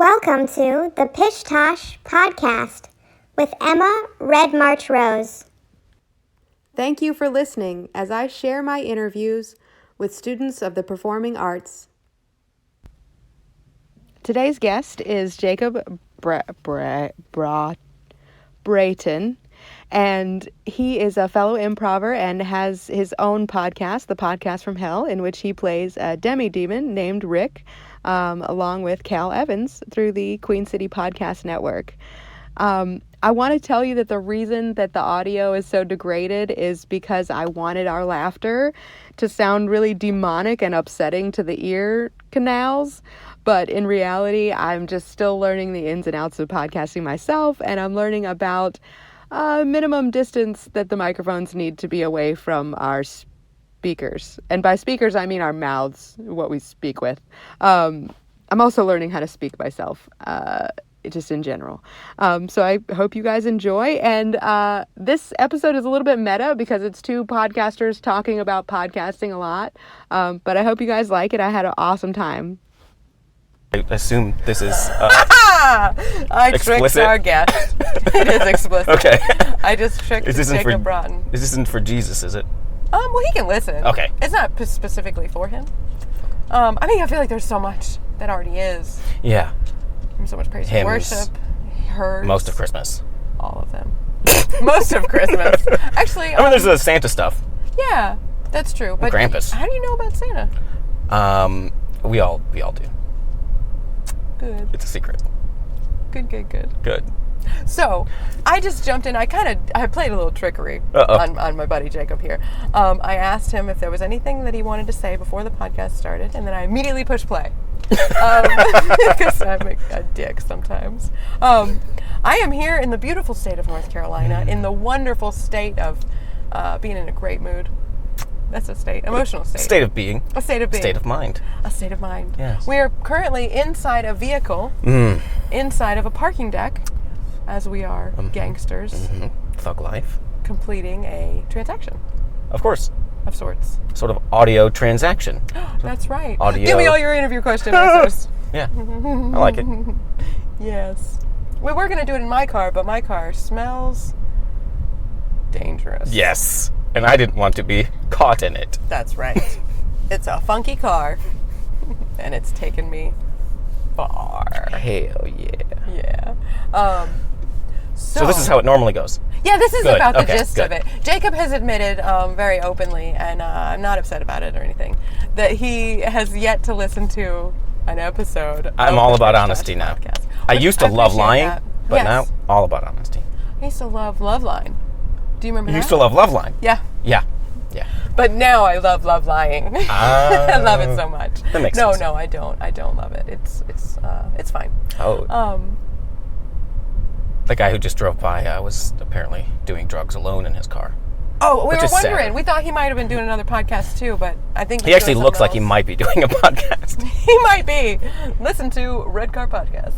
Welcome to the Pish Tosh Podcast with Emma Red March Rose. Thank you for listening as I share my interviews with students of the performing arts. Today's guest is Jacob Brayton, and he is a fellow improver and has his own podcast, The Podcast from Hell, in which he plays a demi-demon named Rick, along with Cal Evans through the Queen City Podcast Network. I want to tell you that the reason that the audio is so degraded is because I wanted our laughter to sound really demonic and upsetting to the ear canals. But in reality, I'm just still learning the ins and outs of podcasting myself, and I'm learning about minimum distance that the microphones need to be away from our speakers. And by speakers, I mean our mouths, what we speak with. I'm also learning how to speak myself, just in general. So I hope you guys enjoy. And this episode is a little bit meta because it's two podcasters talking about podcasting a lot. But I hope you guys like it. I had an awesome time. I assume this is I tricked our guest. It is explicit. Okay. I just tricked Jacob Brayton. This isn't for Jesus, is it? Well, he can listen. Okay. It's not specifically for him. I feel like there's so much that already is. Yeah. There's so much praise and worship. Herds. Most of Christmas. All of them. Most of Christmas. Actually, there's the Santa stuff. Yeah, that's true. But Krampus. How do you know about Santa? We all do. Good. It's a secret. Good. So, I just jumped in. I played a little trickery on my buddy Jacob here. I asked him if there was anything that he wanted to say before the podcast started, and then I immediately pushed play. Because I'm a dick sometimes. I am here in the beautiful state of North Carolina, in the wonderful state of being in a great mood. That's a state. Emotional state. State of being. A state of being. State of mind. A state of mind. Yes. We are currently inside a vehicle, inside of a parking deck, as we are gangsters. Mm-hmm. Thug life. Completing a transaction. Of course. Of sorts. Sort of audio transaction. That's right. Audio. Give me all your interview question answers. Yeah. I like it. Yes. We were going to do it in my car, but my car smells dangerous. Yes. And I didn't want to be caught in it. That's right. It's a funky car, and it's taken me far. Hell yeah. Yeah. So this is how it normally goes. Yeah, this is Good. about the Okay, gist good. of it. Jacob has admitted very openly, and I'm not upset about it or anything, that he has yet to listen to an episode. I'm all about honesty now. Podcast. I used to love lying, that. but Yes. now all about honesty. I used to love Loveline. Do you remember You that? used to love Loveline? Yeah. Yeah. But now I love lying. I love it so much. That makes sense. No, I don't. I don't love it. It's fine. Oh. The guy who just drove by was apparently doing drugs alone in his car. Oh, we Which were is wondering. sad. We thought he might have been doing another podcast too, but I think He actually looks like he might be doing a podcast. He might be. Listen to Red Car Podcast.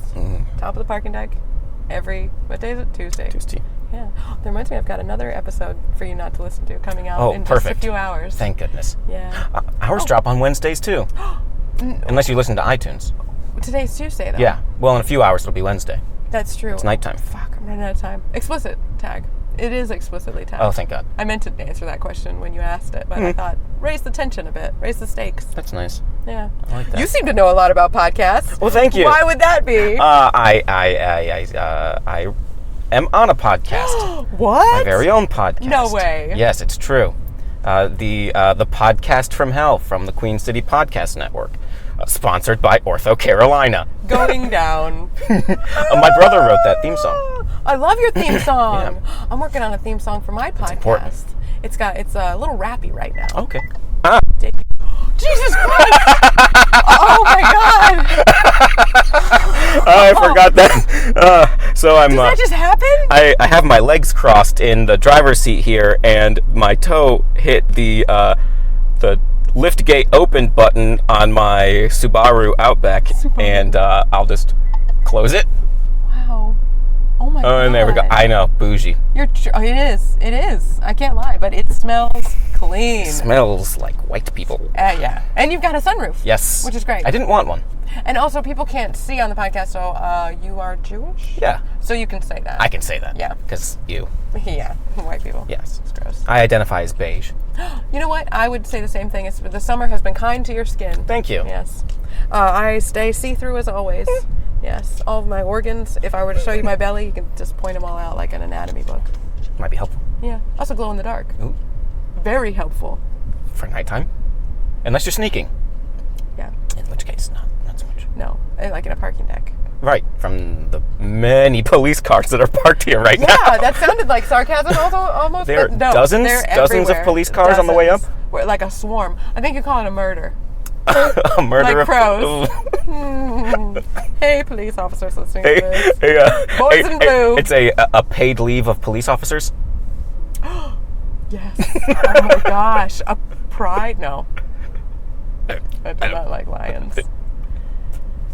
Top of the parking deck. What day is it? Tuesday. Yeah. That reminds me, I've got another episode for you not to listen to coming out in perfect. just a few hours. Thank goodness. Yeah. Ours drop on Wednesdays too. Unless you listen to iTunes. Today's Tuesday, though. Yeah. Well, in a few hours it'll be Wednesday. That's true. It's nighttime. Fuck, I'm running out of time. Explicit tag. It is explicitly tagged. Oh, thank God. I meant to answer that question when you asked it, but I thought, raise the tension a bit. Raise the stakes. That's nice. Yeah. I like that. You seem to know a lot about podcasts. Well, thank you. Why would that be? I am on a podcast. What? My very own podcast. No way. Yes, it's true. The Podcast from Hell from the Queen City Podcast Network. Sponsored by Ortho Carolina. Going down. My brother wrote that theme song. I love your theme song. Yeah. I'm working on a theme song for my podcast. important. It's a little rappy right now. Okay. Jesus Christ! Oh my God! I forgot that. So I'm. Did that just happen? I have my legs crossed in the driver's seat here, and my toe hit the lift gate open button on my Subaru Outback, and I'll just close it. Wow. Oh my god. and there we go. I know, bougie. It is. I can't lie, but it smells clean. Smells like white people. Yeah. And you've got a sunroof. Yes. Which is great. I didn't want one. And also, people can't see on the podcast, so you are Jewish? Yeah. So you can say that. I can say that. Yeah. Because you. Yeah, white people. Yes. It's gross. I identify as beige. You know what? I would say the same thing. The summer has been kind to your skin. Thank you. Yes. I stay see-through as always. Yes. All of my organs, if I were to show you my belly, you can just point them all out like an anatomy book. Might be helpful. Yeah. Also glow in the dark. Ooh. Very helpful. For nighttime. Unless you're sneaking. Yeah. In which case, not so much. No. Like in a parking deck. Right. From the many police cars that are parked here right now. Yeah, that sounded like sarcasm also, almost. There are but no, dozens everywhere. of police cars on the way up? Like a swarm. I think you call it a murder. A murder like of crows. Hey, police officers listening to this. Boys in blue. It's a paid leave of police officers. Yes. Oh my gosh. A pride? No. I do not like lions.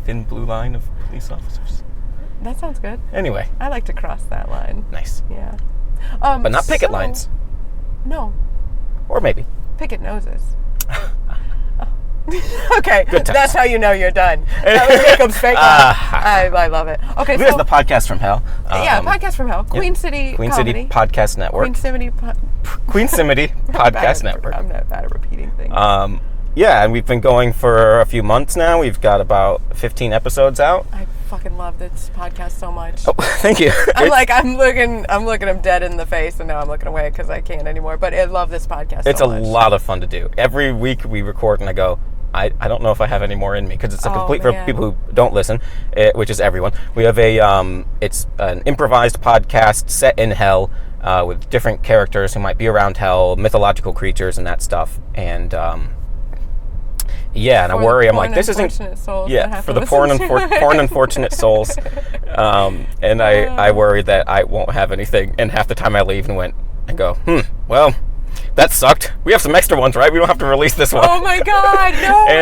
Thin blue line of police officers. That sounds good. Anyway. I like to cross that line. Nice. Yeah. But not picket lines. No. Or maybe. Picket noses. Okay, Good times. that's how you know you're done. That was Jacob's fake laugh. I love it. Okay, Here's the podcast from hell. Podcast from hell. Queen City Queen Comedy. City Podcast Network. Queen City Podcast Network. I'm not bad at repeating things. Yeah, and we've been going for a few months now. We've got about 15 episodes out. I fucking love this podcast so much. Oh, thank you. I'm looking him dead in the face, and now I'm looking away because I can't anymore. But I love this podcast. It's so much. a lot of fun to do. Every week we record, and I go, I don't know if I have any more in me because it's a complete for people who don't listen, which is everyone. We have it's an improvised podcast set in hell with different characters who might be around hell, mythological creatures, and that stuff, and. Yeah, and I worry. I'm like, this isn't. For the poor unfortunate souls, and I worry that I won't have anything. And half the time I leave and go, well, that sucked. We have some extra ones, right? We don't have to release this one. Oh my god,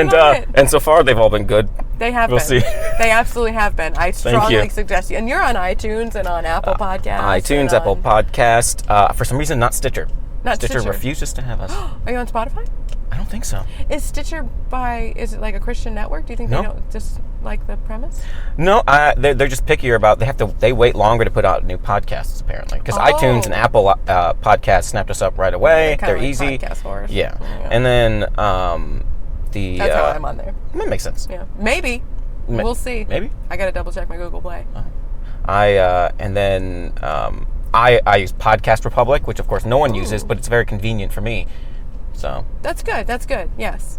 no! And so far they've all been good. They have we'll been. See. They absolutely have been. I strongly suggest you. And you're on iTunes and on Apple Podcasts. iTunes, Apple Podcast. For some reason, not Stitcher. Stitcher refuses to have us. Are you on Spotify? I don't think so. Is Stitcher is it like a Christian network? Do you think they don't just like the premise? No, they're just pickier about, they wait longer to put out new podcasts apparently. Because iTunes and Apple Podcasts snapped us up right away. They're like easy. Podcast horse. Yeah. And then that's how I'm on there. That makes sense. Yeah. Maybe. We'll see. Maybe. I gotta double check my Google Play. I use Podcast Republic, which of course no one uses, but it's very convenient for me. So that's good. Yes,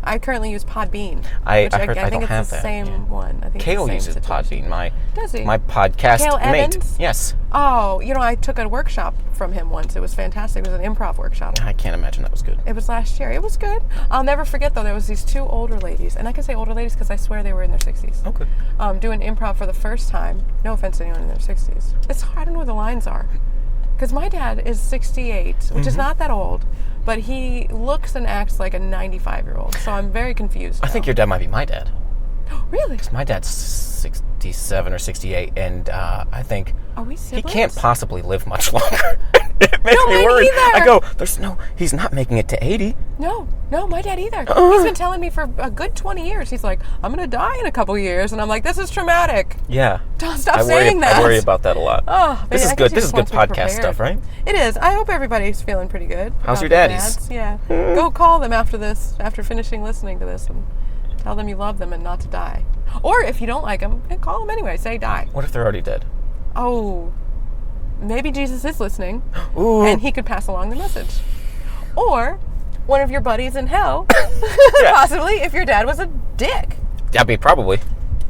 I currently use Podbean. I think it's the same one. I think Kale uses Podbean. Does he? My podcast Kale mate. Evans? Yes. Oh, I took a workshop from him once. It was fantastic. It was an improv workshop. I can't imagine that was good. It was last year. It was good. I'll never forget though. There was these two older ladies, and I can say older ladies because I swear they were in their 60s. Okay. Doing improv for the first time. No offense to anyone in their 60s. It's hard. I don't know where the lines are. Because my dad is 68, which is not that old, but he looks and acts like a 95-year-old. So I'm very confused. I think your dad might be my dad. Really? Because my dad's 67 or 68, and I think he can't possibly live much longer. It makes me worried. Either. I go, he's not making it to 80. No, my dad either. He's been telling me for a good 20 years. He's like, I'm going to die in a couple years. And I'm like, this is traumatic. Yeah. Don't stop saying that. I worry about that a lot. Oh, this is good. This is good podcast stuff, right? It is. I hope everybody's feeling pretty good. How's your daddy's? Yeah. Go call them after finishing listening to this, and tell them you love them and not to die. Or if you don't like them, call them anyway. Say die. What if they're already dead? Oh, maybe Jesus is listening, Ooh. and he could pass along the message. Or one of your buddies in hell, possibly, if your dad was a dick. Yeah, probably.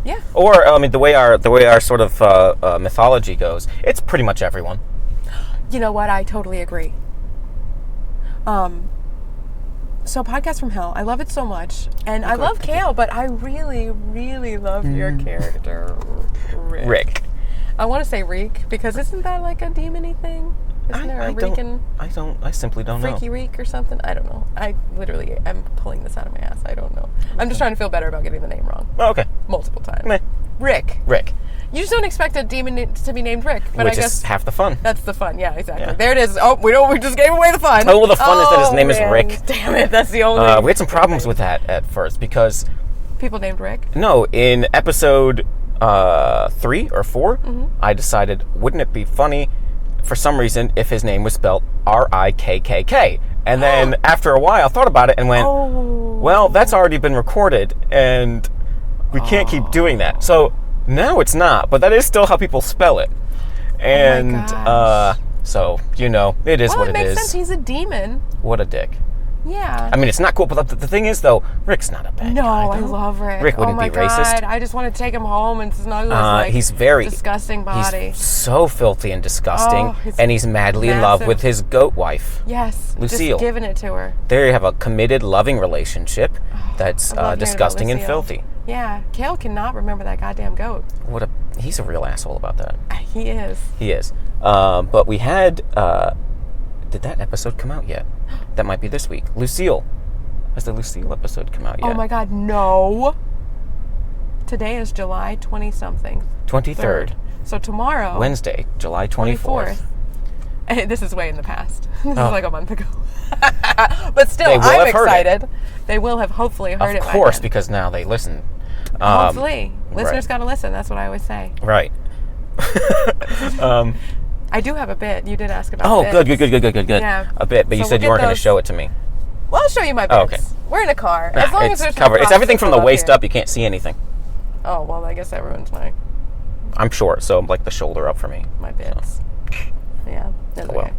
Yeah. Or the way our sort of mythology goes, it's pretty much everyone. You know what? I totally agree. So Podcast from Hell, I love it so much, and I love Kale, but I really, really love your character, Rick. I want to say Reek because isn't that like a demon-y thing? Isn't there a Reekin? I simply don't know. Freaky Reek or something? I don't know. I literally am pulling this out of my ass. I don't know. I'm just trying to feel better about getting the name wrong. Oh, okay. Multiple times. Meh. Rick. Rick. just don't expect a demon to be named Rick. But Which I guess is half the fun. that's the fun. Yeah, exactly. Yeah. There it is. Oh, we just gave away the fun. Oh, well, the fun is that his name is Rick. Damn it, that's the only... We had some problems with that at first because... People named Rick? No, in episode 3 or 4, I decided, wouldn't it be funny, for some reason, if his name was spelled R-I-K-K-K? And then after a while, I thought about it and went, well, that's already been recorded, and we can't keep doing that. So now it's not, but that is still how people spell it. And so, you know, it is what it is. Well, it makes sense. He's a demon. What a dick. Yeah. I mean, it's not cool, but the thing is, though, Rick's not a bad guy. No, I love Rick. Rick wouldn't be racist. God. I just want to take him home and snuggle his disgusting body. He's so filthy and disgusting, and he's madly in love with his goat wife. Yes, Lucille. Just giving it to her. They have a committed, loving relationship that's disgusting and filthy. Yeah, Kale cannot remember that goddamn goat. He's a real asshole about that. He is. He is. But we had... did that episode come out yet? That might be this week. Lucille. Has the Lucille episode come out yet? Oh my God, no. Today is July 20-something. 23rd. So tomorrow... Wednesday, July 24th. And this is way in the past. This is like a month ago. But still, I'm excited. They will have hopefully heard it by Of course, then. Because now they listen. Hopefully. Listeners got to listen. That's what I always say. Right. I do have a bit. You did ask about bits. Good. Yeah. A bit, but you said you weren't going to show it to me. Well, I'll show you my bits. Oh, okay. We're in a car. Nah, As long as it's there's covered. no It's everything from the waist here. up. You can't see anything. Oh, well, I guess everyone's my I'm short, so like the shoulder up for me. bits. Yeah. That's well. okay.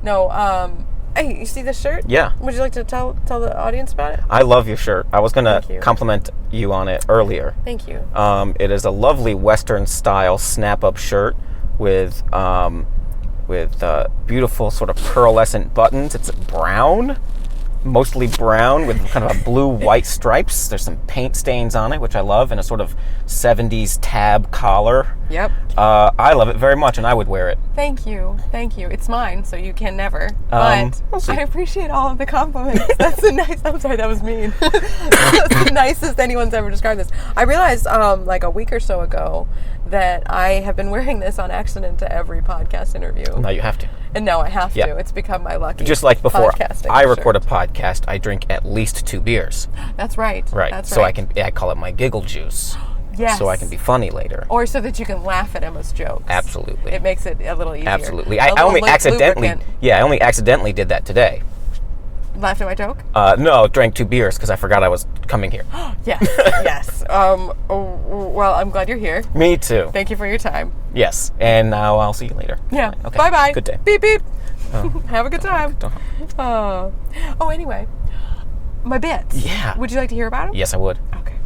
No, hey, you see this shirt? Yeah. Would you like to tell the audience about it? I love your shirt. I was going Thank to you. compliment you on it earlier. Thank you. It is a lovely Western style snap-up shirt with beautiful sort of pearlescent buttons. It's brown, mostly brown with kind of a blue-white stripes. There's some paint stains on it, which I love, and a sort of 70s tab collar. Yep. I love it very much, and I would wear it. Thank you. It's mine, so you can never. But we'll see. I appreciate all of the compliments. That's a nice. I'm sorry, that was mean. That's the nicest anyone's ever described this. I realized like a week or so ago that I have been wearing this on accident to every podcast interview. Now you have to. And now I have Yeah. to. It's become my lucky. Just like before podcasting I record a shirt. podcast, I drink at least 2 beers. That's right. Right. That's So right. I call it my giggle juice. Yes. So I can be funny later. Or so that you can laugh at Emma's jokes. Absolutely. It makes it a little easier. Absolutely. A I little only accidentally. lubricant. Yeah, I only accidentally did that today. Laughed at my joke? No, drank 2 beers because I forgot I was coming here. Yes. Yes. Well, I'm glad you're here. Me too. Thank you for your time. Yes. And now I'll see you later. Yeah. Okay. Bye-bye. Good day. Beep, beep. Have a good time. Don't- Anyway. My bits. Yeah. Would you like to hear about them? Yes, I would. Okay.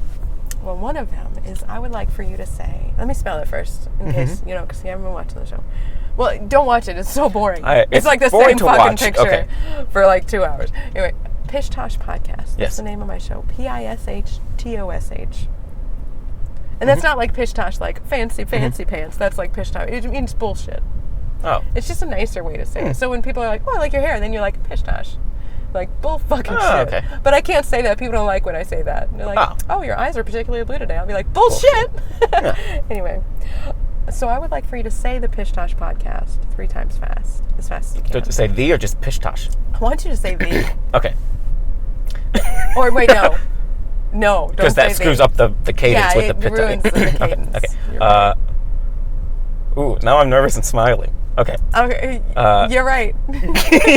Well, one of them is I would like for you to say, let me spell it first, in case, because you haven't been watching the show. Well, don't watch it. It's so boring. It's like the boring same to fucking watch. picture Okay. for like 2 hours. Anyway, Pish Tosh Podcast. Yes. That's the name of my show. Pishtosh. And that's not like Pish Tosh, like fancy pants. That's like Pish Tosh. It means bullshit. Oh. It's just a nicer way to say it. So when people are like, oh, I like your hair, then you're like, Pish Tosh. Like, bull fucking shit. Okay. But I can't say that. People don't like when I say that. They're like, oh, your eyes are particularly blue today. I'll be like, bullshit! Anyway. So I would like for you to say the Pish Tosh Podcast 3 times fast. As fast as you can. To say the or just pish tosh? I want you to say the. Okay. Or wait, no. No, don't Because that say screws the. up the cadence with the it pit. ruins the cadence. Okay. You're right. Ooh, now I'm nervous and smiling. Okay. Okay, you're right.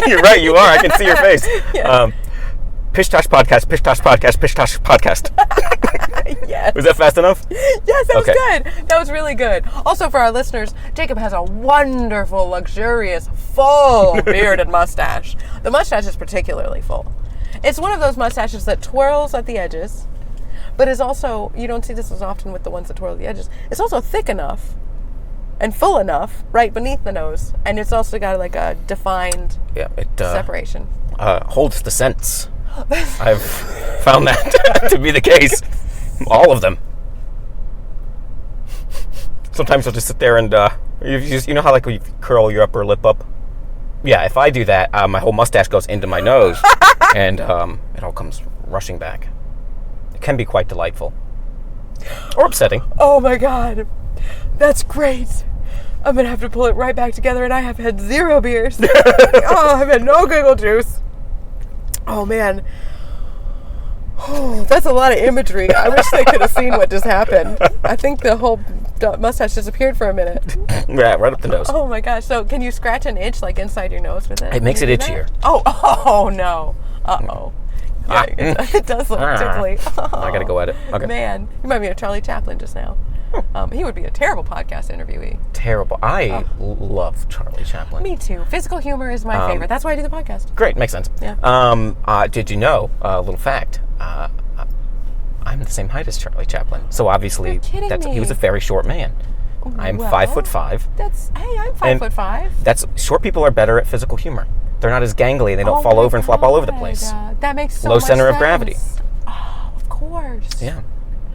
You're right, you are. I can see your face. Yeah. Pish Tosh Podcast, Pish Tosh Podcast, Pish Tosh Podcast. Yes. Was that fast enough? Yes, that was Okay. good. That was really good. Also, for our listeners, Jacob has a wonderful, luxurious, full bearded mustache. The mustache is particularly full. It's one of those mustaches that twirls at the edges, but is also, you don't see this as often with the ones that twirl at the edges, it's also thick enough and full enough right beneath the nose. And it's also got like a defined separation. Holds the scents. I've found that to be the case. All of them. Sometimes I'll just sit there and you know how like you curl your upper lip up? Yeah, if I do that, my whole mustache goes into my nose, and it all comes rushing back. It can be quite delightful, or upsetting. Oh my God! That's great. I'm going to have to pull it right back together, and I have had 0 beers. Oh, I've had no giggle juice. Oh, man. Oh, that's a lot of imagery. I wish they could have seen what just happened. I think the whole mustache disappeared for a minute. Yeah, right up the nose. Oh, my gosh. So can you scratch an itch, like, inside your nose with it? It makes it itchier. Oh, no. Uh-oh. Yeah, it does look tickly. Oh, I got to go at it. Okay. Man, you might be a Charlie Chaplin just now. He would be a terrible podcast interviewee. Terrible. I love Charlie Chaplin. Me too. Physical humor is my favorite. That's why I do the podcast. Great, makes sense. Yeah. Did you know, a little fact, I'm the same height as Charlie Chaplin. So obviously, You're kidding me. he was a very short man. I'm 5'5". I'm 5'5". That's short people are better at physical humor. They're not as gangly. They don't fall over and flop all over the place. That makes so Low much center sense. of gravity. Oh, of course. Yeah.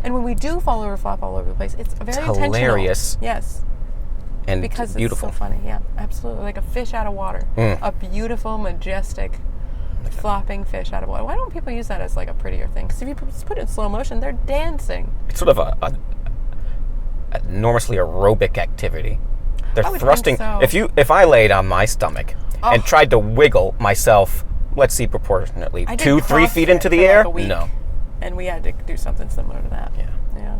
And when we do fall over, flop all over the place, it's very intentional. Hilarious. Yes. And Because beautiful. it's so funny. Yeah, absolutely. Like a fish out of water. A beautiful, majestic, flopping fish out of water. Why don't people use that as like a prettier thing? Because if you put it in slow motion, they're dancing. It's sort of a enormously aerobic activity. They're I would thrusting. think so. If I laid on my stomach and tried to wiggle myself, let's see, proportionately, I did 2-3 feet CrossFit into the for like air, a week, no. And we had to do something similar to that. Yeah.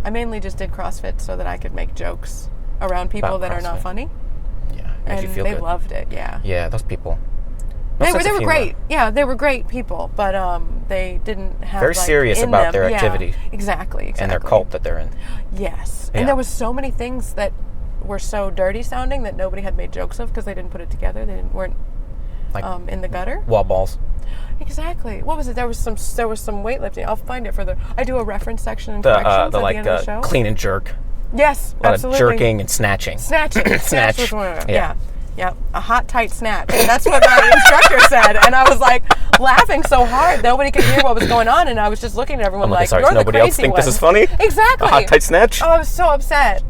I mainly just did CrossFit so that I could make jokes around people About that are not CrossFit. funny. Yeah, makes And you feel they good. loved it. Yeah. Yeah, those people. They were great. Yeah, they were great people, but they didn't have Very serious in about them. their Yeah, activity. Exactly. And their cult that they're in. Yes. Yeah. And there was so many things that were so dirty sounding that nobody had made jokes of because they didn't put it together. They weren't Like in the gutter. wall balls. Exactly. What was it? There was some weightlifting. I'll find it for the. I do a reference section in corrections at the end of the show. Clean and jerk. Yes, A lot absolutely. of jerking and snatching. Snatching. Snatch. Was one of them. Yeah. Yeah. A hot, tight snatch. And that's what my instructor said. And I was like laughing so hard. Nobody could hear what was going on. And I was just looking at everyone like, sorry, you're does the nobody crazy else think one. this is funny? Exactly. A hot, tight snatch? Oh, I was so upset.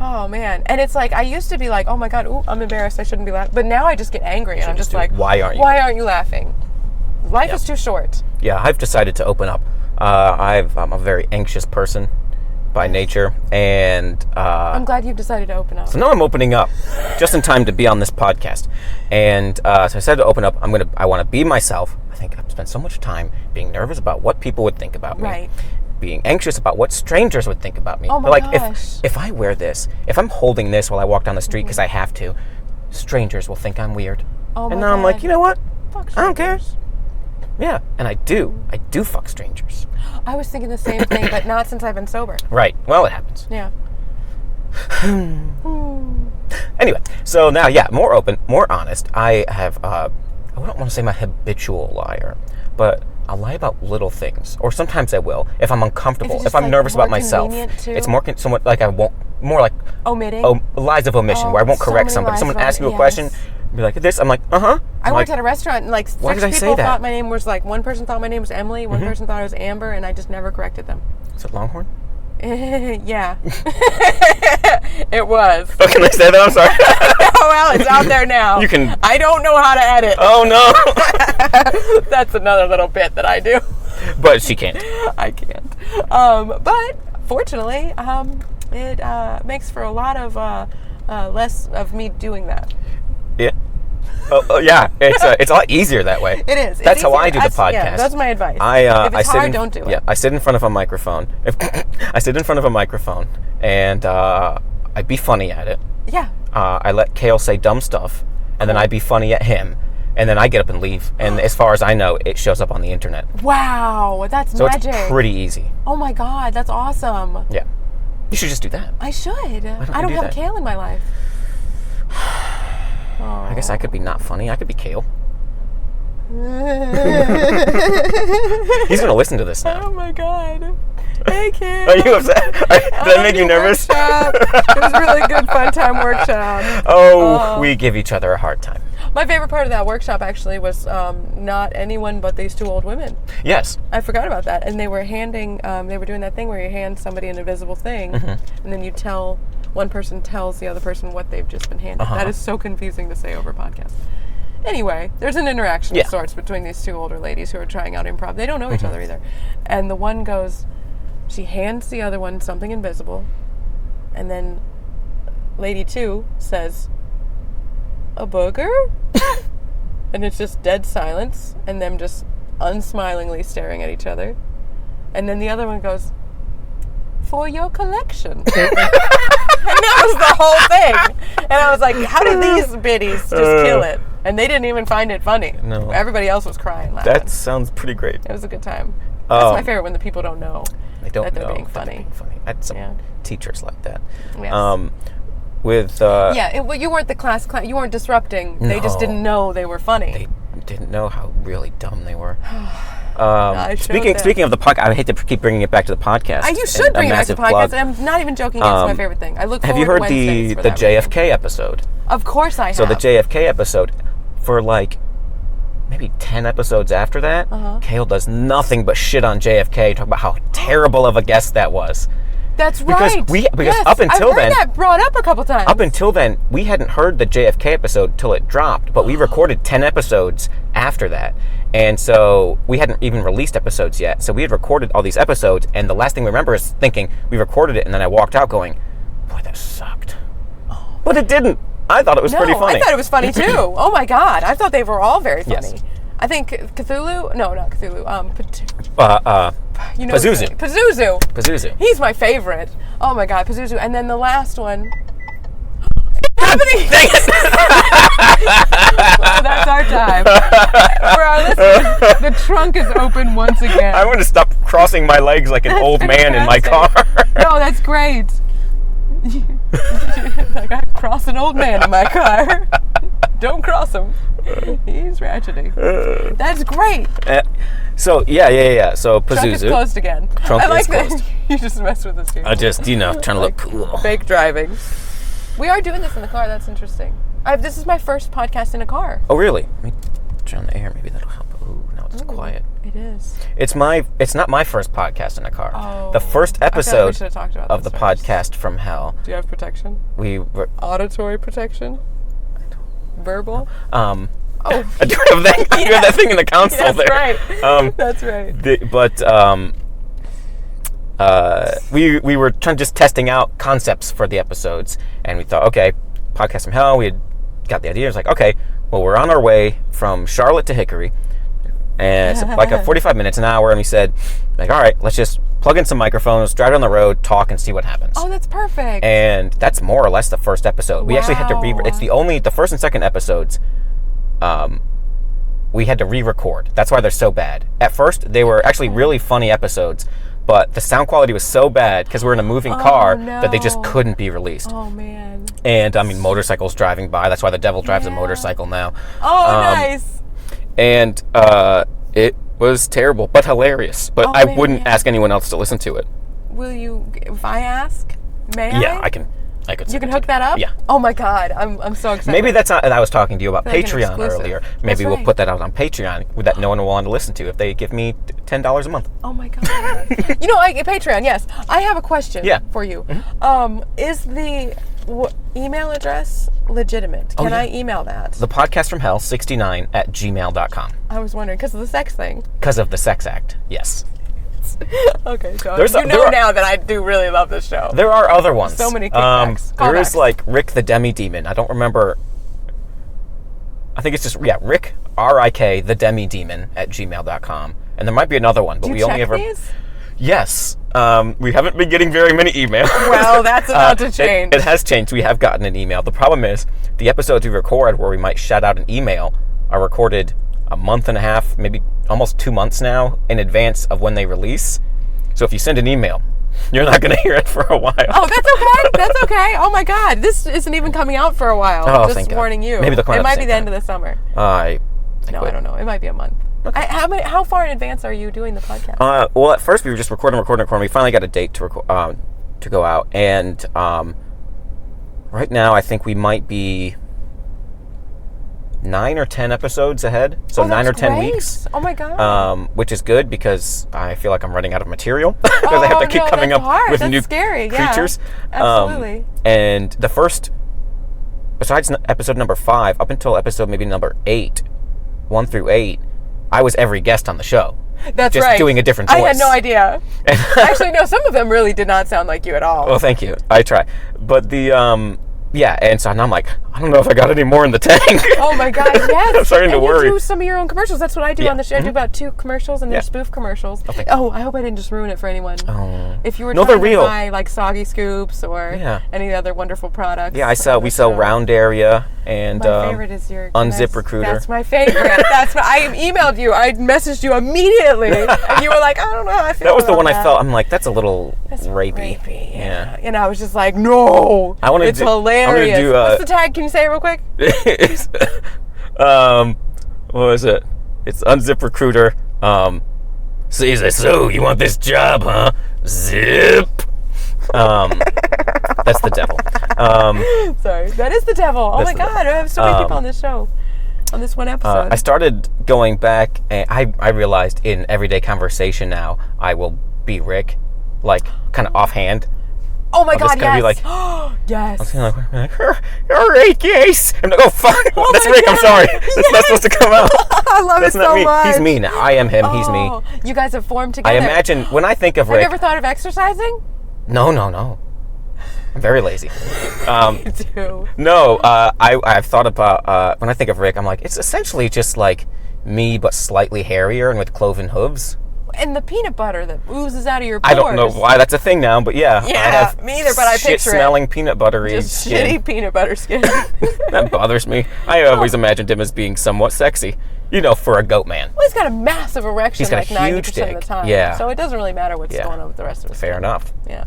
Oh, man. And it's like, I used to be like, oh my God, ooh, I'm embarrassed. I shouldn't be laughing. But now I just get angry. And I'm just like, why aren't you laughing? Life is too short. Yeah, I've decided to open up. I'm a very anxious person by nature, and I'm glad you've decided to open up. so now I'm opening up just in time to be on this podcast. And so I decided to open up. I want to be myself. I think I've spent so much time being nervous about what people would think about me. Right. Being anxious about what strangers would think about me. Oh my like gosh. if I wear this, if I'm holding this while I walk down the street because I have to, strangers will think I'm weird. Oh my and now I'm like, God. you know what? Fuck I don't care. strangers. Yeah, and I do fuck strangers. I was thinking the same thing, but not since I've been sober. Right. Well, it happens. Yeah. Anyway, so now, yeah, more open, more honest. I have, I don't want to say I'm a habitual liar, but I'll lie about little things. Or sometimes I will, if I'm uncomfortable, Is it if just, I'm like, nervous more about myself. convenient, too? It's more, somewhat like I won't, more like Omitting. lies of omission, where I won't so correct many somebody. lies Someone of asks you a yes. question, be like, this, I'm like, uh-huh. I worked at a restaurant and like why 6 did I say people that? thought my name was like, one person thought my name was Emily, one person thought it was Amber, and I just never corrected them. Is it Longhorn? Yeah. It was. Oh, can I say that? I'm sorry. Oh, well, it's out there now. You can- I don't know how to edit. Oh, no. That's another little bit that I do. But she can't. I can't. But fortunately, it makes for a lot of less of me doing that. Yeah. Oh, yeah. It's a lot easier that way. It is. That's how I do the podcast. Yeah, that's my advice. I If it's sit hard, in, don't do it. Yeah, I sit in front of a microphone. I sit in front of a microphone, and I be funny at it. Yeah. I let Kale say dumb stuff, and then I be funny at him, and then I get up and leave. And as far as I know, it shows up on the internet. Wow, that's So magic. it's pretty easy. Oh my God, that's awesome. Yeah. You should just do that. I should. I don't do have that? Kale in my life. I guess I could be not funny. I could be Kale. He's going to listen to this now. Oh my God. Hey, Kale. Are you upset? Did I make you nervous? Workshop. It was a really good fun time workshop. Oh, we give each other a hard time. My favorite part of that workshop actually was not anyone but these 2 old women. Yes. I forgot about that. And they were handing, they were doing that thing where you hand somebody an invisible thing, and then you tell, one person tells the other person what they've just been handed. That is so confusing to say over a podcast. Anyway, there's an interaction of sorts between these 2 older ladies who are trying out improv. They don't know each other either. And the one goes, she hands the other one something invisible, And then Lady 2 says, "A booger?" And it's just dead silence, and them just unsmilingly staring at each other. And then the other one goes, "For your collection." And that was the whole thing. And I was like, how did these biddies just kill it? And they didn't even find it funny. No. Everybody else was crying, laughing. That sounds pretty great. It was a good time. That's my favorite, when the people don't know that they're being funny. I had some teachers like that. Yes. With you weren't the class. You weren't disrupting. They just didn't know they were funny. They didn't know how really dumb they were. Speaking of the podcast, I hate to keep bringing it back to the podcast. You should bring it back to the podcast. And I'm not even joking. It's my favorite thing. I look forward to Wednesdays. Have you heard the JFK episode? Of course I have. So the JFK episode, for like maybe 10 episodes after that, Kale does nothing but shit on JFK, talk about how terrible of a guest that was. That's right. Because up until then, I've heard that brought up a couple times. Up until then, we hadn't heard the JFK episode till it dropped, but we recorded 10 episodes after that. And so we hadn't even released episodes yet. So we had recorded all these episodes, and the last thing we remember is thinking we recorded it, and then I walked out going, "Boy, that sucked." But it didn't. I thought it was pretty funny. I thought it was funny too. Oh my God. I thought they were all very funny. Yes. I think Cthulhu, no, not Cthulhu, Pazuzu. Pazuzu. He's my favorite. Oh my God, Pazuzu. And then the last one. It's happening! Dang it! Well, that's our time. For our listeners, the trunk is open once again. I want to stop crossing my legs like an old man in my car. No, that's great. Like, I cross an old man in my car. Don't cross him. He's ratcheting. That's great. So So Pazuzu. Trunk is closed again. Trunk I like is closed. that. You just messed with us here. I just, trying to look cool. Fake driving. We are doing this in the car. That's interesting. This is my first podcast in a car. Oh, really? Let me turn on the air. Maybe that'll help. Ooh, now it's quiet. It is. It's not my first podcast in a car. Oh. The first episode of the podcast from hell. Do you have protection? We were auditory protection? Verbal? I do have that. You have that thing in the console there. That's right. We were just testing out concepts for the episodes, and we thought, okay, podcast from hell. We had got the idea. It was like, okay, well, we're on our way from Charlotte to Hickory, and it's like a 45 minutes, an hour, and we said, like, all right, let's just plug in some microphones, drive down the road, talk, and see what happens. Oh, that's perfect. And that's more or less the first episode. We actually had to it's the first and second episodes. We had to re-record. That's why they're so bad. At first, they were actually really funny episodes, but the sound quality was so bad because we're in a moving car that they just couldn't be released. Oh, man. And, motorcycles driving by. That's why the devil drives a motorcycle now. Oh, nice. And it was terrible, but hilarious. But I wouldn't ask anyone else to listen to it. Will you, if I ask, may I? Yeah, I could. You can hook that up? Yeah. Oh my God, I'm so excited. Maybe that's not. I was talking to you about like Patreon earlier. Maybe we'll put that out on Patreon that no one will want to listen to if they give me $10 a month. Oh my God. Patreon. Yes, I have a question for you. Mm-hmm. Is the email address legitimate? Can I email that? The podcast from hell 69 at gmail.com. I was wondering because of the sex thing. Because of the sex act. Yes. Okay, so now that I do really love this show. There are other ones. So many kickbacks. There is like Rick the Demi Demon. I don't remember. I think it's just Rick R-I-K the Demi Demon at gmail.com. And there might be another one, but do we you only check ever. These? Yes. We haven't been getting very many emails. Well, that's about to change. It has changed. We have gotten an email. The problem is the episodes we record where we might shout out an email are recorded a month and a half, maybe almost 2 months now in advance of when they release. So if you send an email, you're not going to hear it for a while. Oh, that's okay. That's okay. Oh my God, this isn't even coming out for a while. Oh, just thank warning God. you. Maybe they'll come out It might at the be the same end of the summer. I don't know. It might be a month. Okay. How far in advance are you doing the podcast? Well, at first we were just recording. We finally got a date to go out, and right now I think we might be 9 or 10 episodes ahead. So 9 or 10 weeks. Oh my God. Which is good because I feel like I'm running out of material because I have to keep coming up with that's new scary. creatures. Absolutely. And the first, besides episode number 5, up until episode maybe number 8, 1 through 8, I was every guest on the show. That's just right. doing a different voice. I had no idea. Actually, no, some of them really did not sound like you at all. Well, thank you. I try. But yeah, and so now I'm like, I don't know if I got any more in the tank. Oh my God, yes. I'm starting to worry. You do some of your own commercials. That's what I do on the show. I do about 2 commercials, and they're spoof commercials. Oh, I hope I didn't just ruin it for anyone. Oh. If you were No, trying they're to real. buy like Soggy Scoops or any other wonderful products. Yeah, we sell Round Area and my favorite is your Unzip Recruiter. That's my favorite. I emailed you. I messaged you immediately, and you were like, I don't know how I feel. That was the about one that. I felt. I'm like, that's a little That's rapey. Yeah. And I was just like, no. It's hilarious. What's the tag? Can you say it real quick? What was it? It's Unzip Recruiter. So he's like, so you want this job, huh? Zip. That's the devil. Sorry, that is the devil. Oh my God, I have so many people on this show, on this one episode. I started going back, and I realized in everyday conversation now, I will be Rick, like kind of offhand. Oh my God, yes. Be like, yes. I'm gonna like, you're Rick, yes. I'm like, oh fuck, that's Rick. God. I'm sorry. That's not supposed to come out. I love That's it not so me. much. He's me now. I am him. He's me. You guys have formed together. I imagine when I think of Have Rick. you ever thought of exercising? No. I'm very lazy. Me too. No, I've thought about when I think of Rick, I'm like, it's essentially just like me, but slightly hairier and with cloven hooves. And the peanut butter that oozes out of your pores. I don't know why that's a thing now, but yeah. Yeah, I have me either, but I picture it. shit-smelling peanut buttery Just skin. shitty peanut butter skin. That bothers me. I always imagined him as being somewhat sexy. You know, for a goat man. Well, he's got a massive erection He's got like a huge 90% dick. of the time. Yeah. So it doesn't really matter what's going on with the rest of us. Fair enough. Yeah.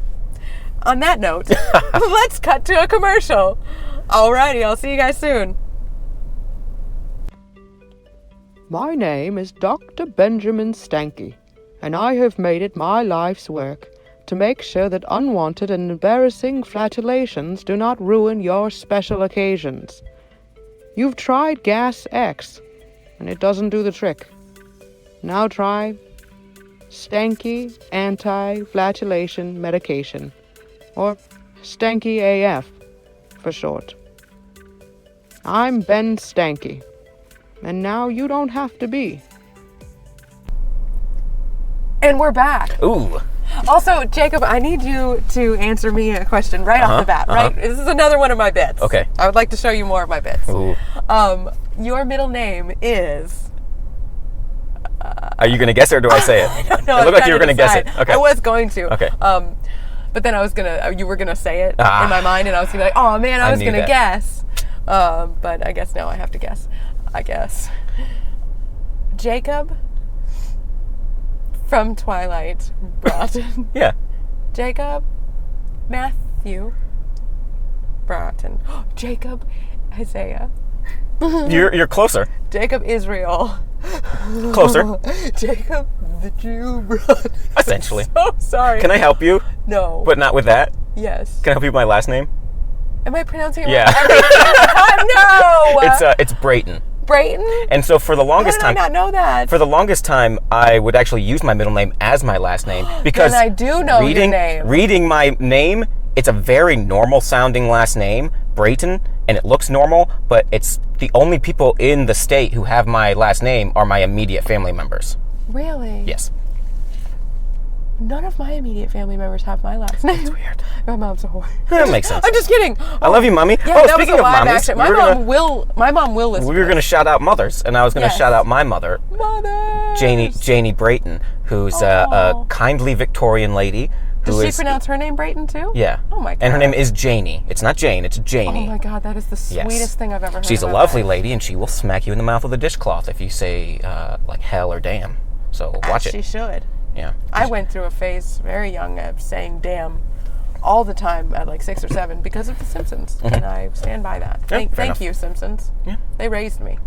On that note, let's cut to a commercial. Alrighty, I'll see you guys soon. My name is Dr. Benjamin Stanky, and I have made it my life's work to make sure that unwanted and embarrassing flatulations do not ruin your special occasions. You've tried Gas X, and it doesn't do the trick. Now try Stanky Anti-Flatulation Medication, or Stanky AF for short. I'm Ben Stanky, and now you don't have to be. And we're back. Ooh. Also, Jacob, I need you to answer me a question right off the bat, right? This is another one of my bits. Okay. I would like to show you more of my bits. Ooh. Your middle name is... Are you going to guess it or do I say it? I don't know. It looked like you were going to guess it. Okay. I was going to. Okay. But then you were gonna say it in my mind, and I was gonna be like, oh man, I was gonna guess. But I guess now I have to guess. I guess. Jacob from Twilight Broughton. Yeah. Jacob Matthew Broughton. Jacob Isaiah. You're closer. Jacob Israel. Closer. Jacob the Jew Broughton. Essentially. So sorry. Can I help you? No. But not with that? Yes. Can I help you with my last name? Am I pronouncing it Yeah. right? No! It's Brayton. Brayton? And so for the longest How did time, I not know that? for the longest time, I would actually use my middle name as my last name because Then I do know your name. Reading my name, it's a very normal sounding last name, Brayton, and it looks normal, but it's the only people in the state who have my last name are my immediate family members. Really? Yes. None of my immediate family members have my last name. That's weird. My mom's a whore. That makes sense. I'm just kidding. I love you, Mommy. Yeah, oh, that was speaking a of live mommies, action. My mom will listen. we were going to shout out mothers, and I was going to shout out my mother, Mother. Janie Brayton, who's a kindly Victorian lady. Does she pronounce her name Brayton too? Yeah. Oh my God. And her name is Janie. It's not Jane, it's Janie. Oh my God, that is the sweetest thing I've ever heard. She's a in my lovely life. lady, and she will smack you in the mouth with a dishcloth if you say like hell or damn. So watch She it. should. Yeah. I went through a phase very young of saying damn all the time at like 6 or 7 because of The Simpsons, and I stand by that. Thank you, Simpsons. Yeah. They raised me.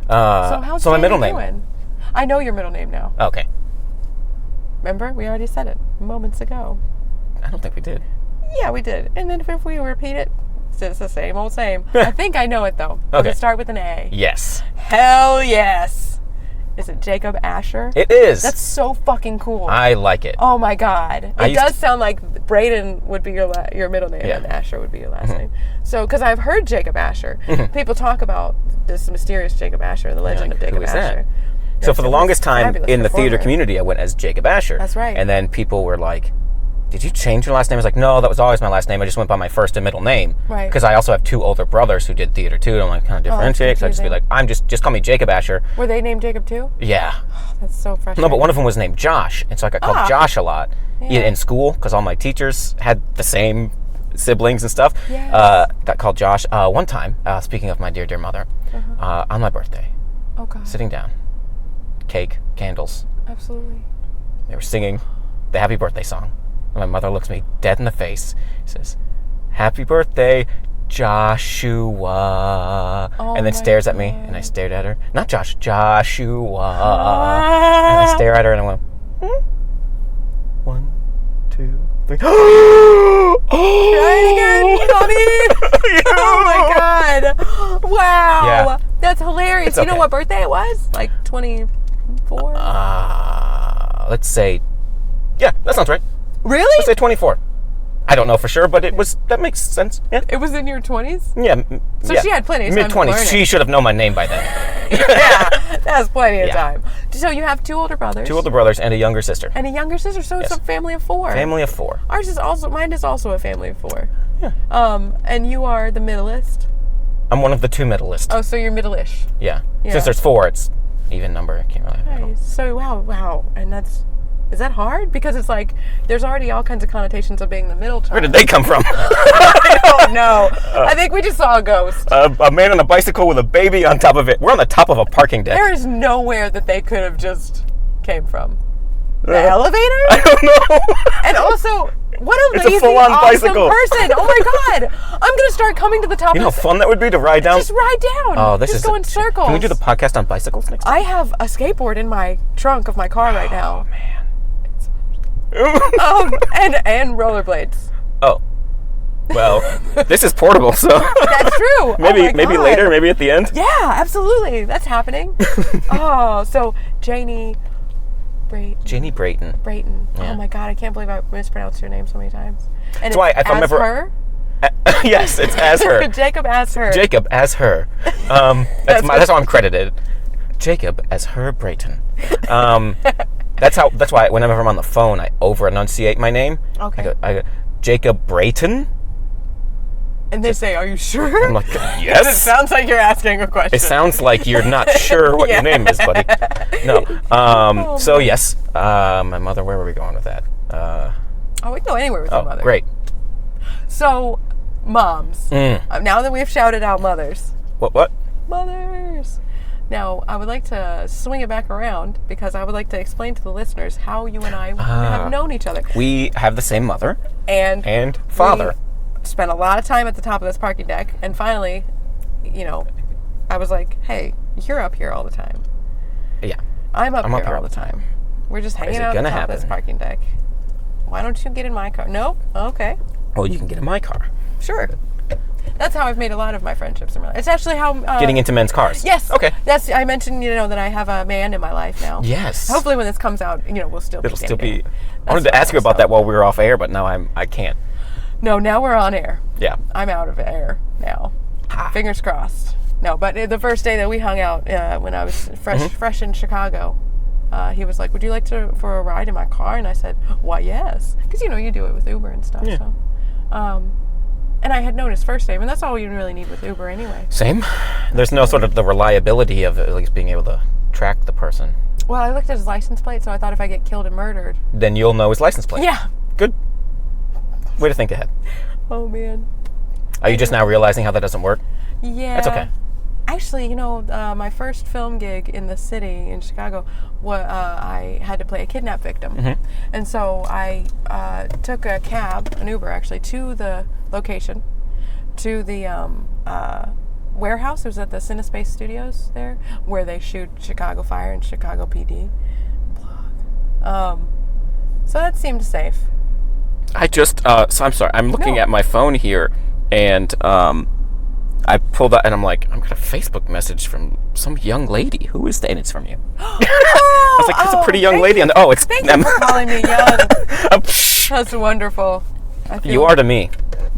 So how's my Jamie middle name. doing? I know your middle name now. Okay. Remember? We already said it moments ago. I don't think we did. Yeah, we did. And then if we repeat it, it's the same old same. I think I know it though. Does Okay. it start with an A? Yes. Hell yes. Is it Jacob Asher? It is. That's so fucking cool. I like it. Oh my God. I It used does sound like Brayton would be your middle name and Asher would be your last name. So, because I've heard Jacob Asher. People talk about this mysterious Jacob Asher, the legend like, of Jacob who is that? Asher. So for the longest time in the theater performer. community, I went as Jacob Asher. That's right. And then people were like, did you change your last name? I was like, no, that was always my last name. I just went by my first and middle name. Right. Because I also have 2 older brothers who did theater too. And I'm like, kind of differentiate. So I just be like, just call me Jacob Asher. Were they named Jacob too? Yeah. That's so frustrating. No, but one of them was named Josh. And so I got called Josh a lot in school because all my teachers had the same siblings and stuff. Yes. Got called Josh. One time, speaking of my dear, dear mother, on my birthday, Oh, God. sitting down, cake, candles. Absolutely. They were singing the happy birthday song. And my mother looks me dead in the face, says, "Happy birthday, Joshua." And then stares at me, and I stared at her. Not Josh, Joshua. And I stare at her, and I went, 1, 2, 3. Try it again, honey. Oh, my God. Wow. Yeah. That's hilarious. It's You know okay. what birthday it was? Like 24? Let's say, yeah, that sounds right. Really? Let's say 24. I don't know for sure, but that makes sense. Yeah. It was in your 20s? Yeah. So she had plenty of time to Mid-20s. learn it. She should have known my name by then. Yeah, that's plenty of Yeah. time. So you have 2 older brothers. 2 older brothers and a younger sister. And a younger sister, so it's Yes. a family of 4. Family of 4. Mine is also a family of 4. Yeah. And you are the middleist. I'm one of the 2 middleist. Oh, so you're middle-ish. Yeah. Yeah. Since there's 4, it's even number. I can't really. Nice. So wow. And is that hard? Because it's like, there's already all kinds of connotations of being the middle child. Where did they come from? I don't know. I think we just saw a ghost. A man on a bicycle with a baby on top of it. We're on the top of a parking deck. There is nowhere that they could have just came from. The elevator? I don't know. And also, what a It's a lazy, full-on awesome bicycle. person. Oh my God. I'm going to start coming to the top You know of how this. fun that would be to ride down? Just ride down. Oh, this just is go in circles. Can we do the podcast on bicycles next time? I have a skateboard in my trunk of my car right now. Oh man. And rollerblades. Oh. Well, this is portable, so That's true. maybe Oh my God. later, maybe at the end. Yeah, absolutely. That's happening. So Janie Brayton. Brayton. Yeah. Oh my God, I can't believe I mispronounced your name so many times. And That's why if I'm ever her? yes, it's as her. Jacob as her. Jacob as her. That's how I'm credited. Jacob as her Brayton. That's why whenever I'm on the phone, I over enunciate my name. Okay. I go Jacob Brayton. And they say, "Are you sure?" I'm like, It yes. sounds like you're asking a question. It sounds like you're not sure what your name is, buddy. No. So yes, my mother. Where were we going with that? We can go anywhere with your mother. Great. So, moms. Now that we've shouted out mothers. What? Mothers. Now, I would like to swing it back around because I would like to explain to the listeners how you and I have known each other. We have the same mother And father. We spent a lot of time at the top of this parking deck, and finally, I was like, "Hey, you're up here all the time. Yeah. I'm up here all the time. We're just hanging it out at the gonna top of this happen? parking deck. Why don't you get in my car?" Nope. Okay. Well, you can get in my car. Sure. That's how I've made a lot of my friendships in my life. It's actually how Getting into men's cars. Yes. Okay. I mentioned that I have a man in my life now. Yes. Hopefully, when this comes out, we'll still. It'll still be. dating. I wanted That's to ask you about so. that while we were off air, but now I can't. No, now we're on air. Yeah. I'm out of air now. Fingers crossed. No, but the first day that we hung out when I was fresh in Chicago, he was like, "Would you like for a ride in my car?" And I said, "Why, yes," because you do it with Uber and stuff. Yeah. So, and I had known his first name, and that's all you really need with Uber anyway. Same. There's no sort of the reliability of at least being able to track the person. Well, I looked at his license plate, so I thought if I get killed and murdered. Then you'll know his license plate. Yeah. Good. Way to think ahead. Oh man. Are you just now realizing how that doesn't work? Yeah. That's okay. Actually, my first film gig in the city in Chicago, I had to play a kidnap victim. And so I took a cab, an Uber actually, to the location, to the warehouse. It was at the Cinespace Studios there, where they shoot Chicago Fire and Chicago PD. So that seemed safe. I just, so I'm sorry, I'm looking No. at my phone here, and I pulled out, and I'm like, I'm got a Facebook message from some young lady. Who is that? And it's from you. I was like, that's a pretty young lady. It's Thank you for calling me young. Shh. That's wonderful. I feel You are to me.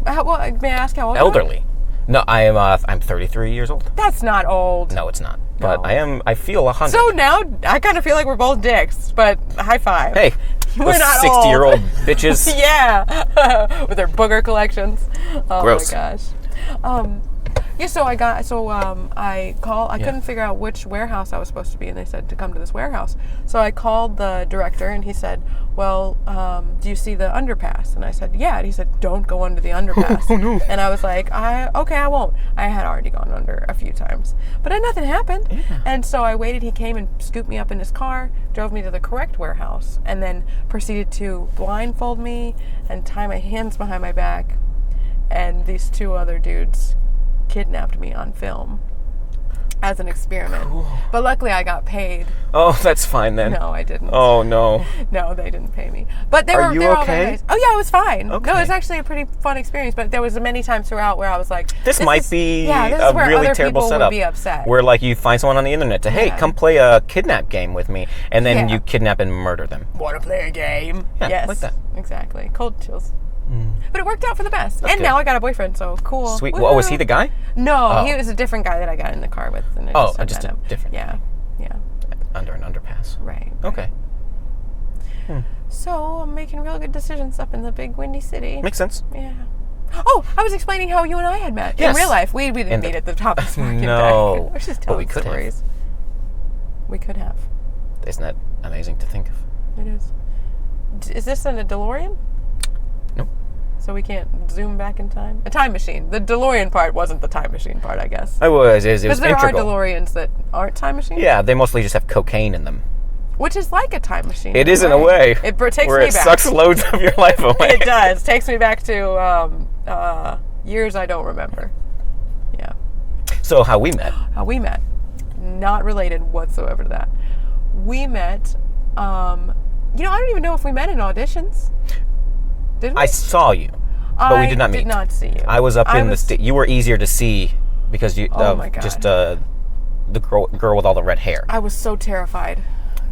May I ask how old you are? Elderly. No, I'm 33 years old. That's not old. No, it's not. But No. I feel 100. So now I kind of feel like we're both dicks, but high five. Hey, we're not 60-year-old bitches. Yeah, with their booger collections. Oh Gross. my gosh. Yeah, so I couldn't figure out which warehouse I was supposed to be, and they said to come to this warehouse. So I called the director, and he said, well, do you see the underpass? And I said, yeah. And he said, don't go under the underpass. Oh, no. And I was like, okay, I won't. I had already gone under a few times. But then nothing happened. Yeah. And so I waited. He came and scooped me up in his car, drove me to the correct warehouse, and then proceeded to blindfold me and tie my hands behind my back. And these two other dudes kidnapped me on film as an experiment. Cool. But luckily I got paid. Oh, that's fine then. No, I didn't. Oh, no. No, they didn't pay me. But they Are were you they were all okay? very nice. Oh yeah, I was fine. Okay. No, it was actually a pretty fun experience, but there was many times throughout where I was like, This might be this a is where really other terrible people setup. would be upset. Where like you find someone on the internet to, hey, Yeah. come play a kidnap game with me, and then Yeah. you kidnap and murder them. Want to play a game? Yeah, Yes, like that. Exactly. Cold chills. But it worked out for the best. That's And good. now I got a boyfriend, so cool. Sweet. Woohoo. Oh, was he the guy? No, Oh. he was a different guy that I got in the car with. And I Oh, had just met a him. different Yeah, yeah. Under an underpass. Right. Okay. So I'm making real good decisions up in the big windy city. Makes sense. Yeah. Oh, I was explaining how you and I had met Yes. in real life. We didn't In meet the- at the top of the market No. deck. We're just But telling we could have. stories. We could have. Isn't that amazing to think of? It is. Is this in a DeLorean? Nope. So we can't zoom back in time? A time machine. The DeLorean part wasn't the time machine part, I guess. It was Because there integral. are DeLoreans that aren't time machines. Yeah, they mostly just have cocaine in them. Which is like a time machine. It is in a way. It takes where me it back. sucks loads of your life away. It does. Takes me back to years I don't remember. Yeah. So how we met? How we met. Not related whatsoever to that. We met, I don't even know if we met in auditions. Did we? I saw you, but we did not meet. I did not see you. I was up in the state. You were easier to see because you Oh my God. just the girl with all the red hair. I was so terrified.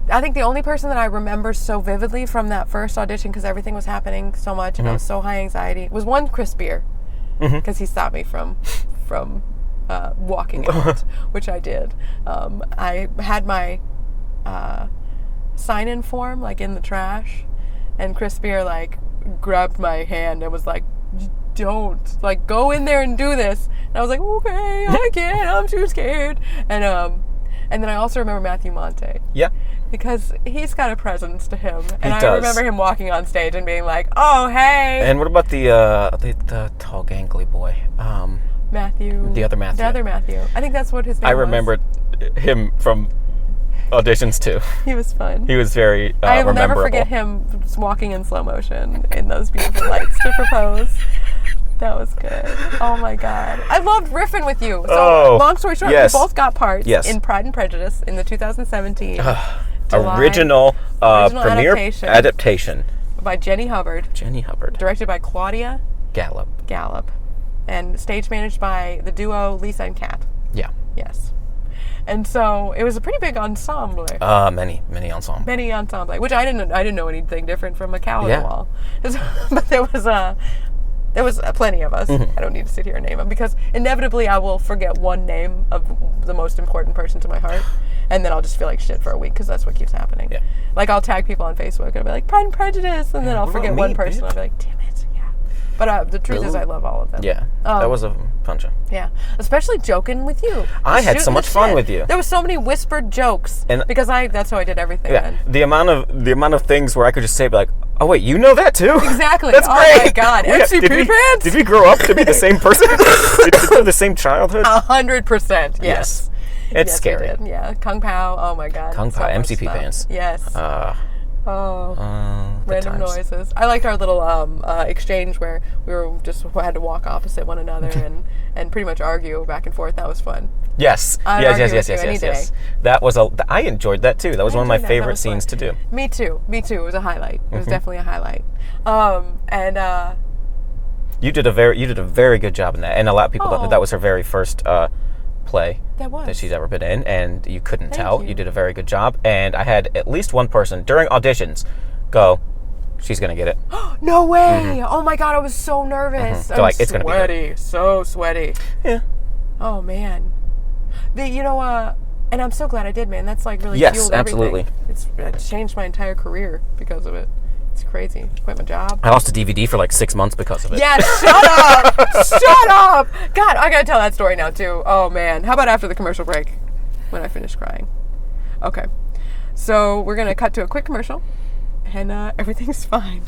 I think the only person that I remember so vividly from that first audition, because everything was happening so much and I was so high anxiety, was one Chris Beer, because he stopped me from walking out, which I did. I had my sign-in form like in the trash, and Chris Beer like grabbed my hand and was like, "Don't go in there and do this." And I was like, "Okay, I can't. I'm too scared." And then I also remember Matthew Monte. Yeah. Because he's got a presence to him, and I does. remember him walking on stage and being like, "Oh, hey, And what about the tall, gangly boy? Matthew." The other Matthew. The other Matthew. I think that's what his name I was. remember him from auditions too. He was fun. He was very I will never rememberable. forget him just walking in slow motion in those beautiful lights to propose. That was good. Oh my God. I loved riffing with you. So, long story short, yes. we both got parts Yes. in Pride and Prejudice in the 2017 July Original premiere adaptation by Jenny Hubbard, Hubbard. directed by Claudia Gallup. and stage managed by the duo Lisa and Kat. Yeah. Yes. And so it was a pretty big ensemble. Many ensemble. Many ensemble, which I didn't know anything different from a cow on Yeah. the wall. But there was plenty of us. I don't need to sit here and name them because inevitably I will forget one name of the most important person to my heart, and then I'll just feel like shit for a week because that's what keeps happening. Yeah. Like I'll tag people on Facebook and I'll be like Pride and Prejudice, and then I'll what forget about one me, person. bitch? I'll be like, damn it, yeah. But the truth is, I love all of them. Yeah. That was a fun show. Yeah, especially joking with you. I had so Shooting much the fun shit. with you. There was so many whispered jokes And- because that's how I did everything. Yeah. Then. The amount of things where I could just say, like, oh wait, you know that too? Exactly. That's Oh great. my God. We- MCP did we, pants? Did we grow up to be the same person? Did we have the same childhood? 100%. Yes. It's Yes, we scary. did. Yeah. Kung Pao. Oh my God. Kung so Pao, much MCP stuff. pants. Yes. The Random times. noises. I liked our little exchange where we had to walk opposite one another and pretty much argue back and forth. That was fun. Yes. I'd Yes. argue Yes. with Yes. you Yes. any Yes. day. Yes. That was I enjoyed that too. That was one of my enjoyed that. That favorite was fun. scenes to do. Me too. It was a highlight. It was definitely a highlight. You did a very good job in that, and a lot of people Oh. that was her very first play That she's ever been in, and you couldn't Thank tell. you. You did a very good job, and I had at least one person during auditions go, she's gonna get it. No way! Oh my god, I was so nervous. So, like, it's gonna be sweaty, so sweaty. Yeah. Oh man, and I'm so glad I did, man. That's like really Yes, fueled absolutely. everything. It's changed my entire career because of it. It's crazy. Quit my job. I lost a DVD for like 6 months because of it. Yeah, shut up! Shut up! God, I gotta tell that story now too. Oh man, how about after the commercial break when I finish crying? Okay, so we're gonna cut to a quick commercial, and everything's fine.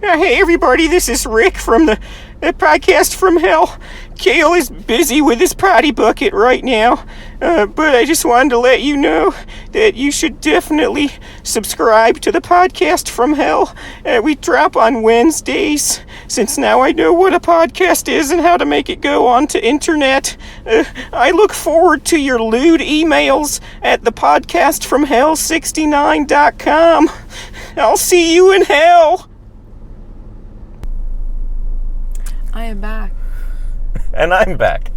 Hey everybody, this is Rick from the podcast from hell. Kale is busy with his potty bucket right now, but I just wanted to let you know that you should definitely subscribe to the podcast from hell. We drop on Wednesdays, since now I know what a podcast is and how to make it go onto internet. I look forward to your lewd emails at thepodcastfromhell69.com. I'll see you in hell. I am back. And I'm back.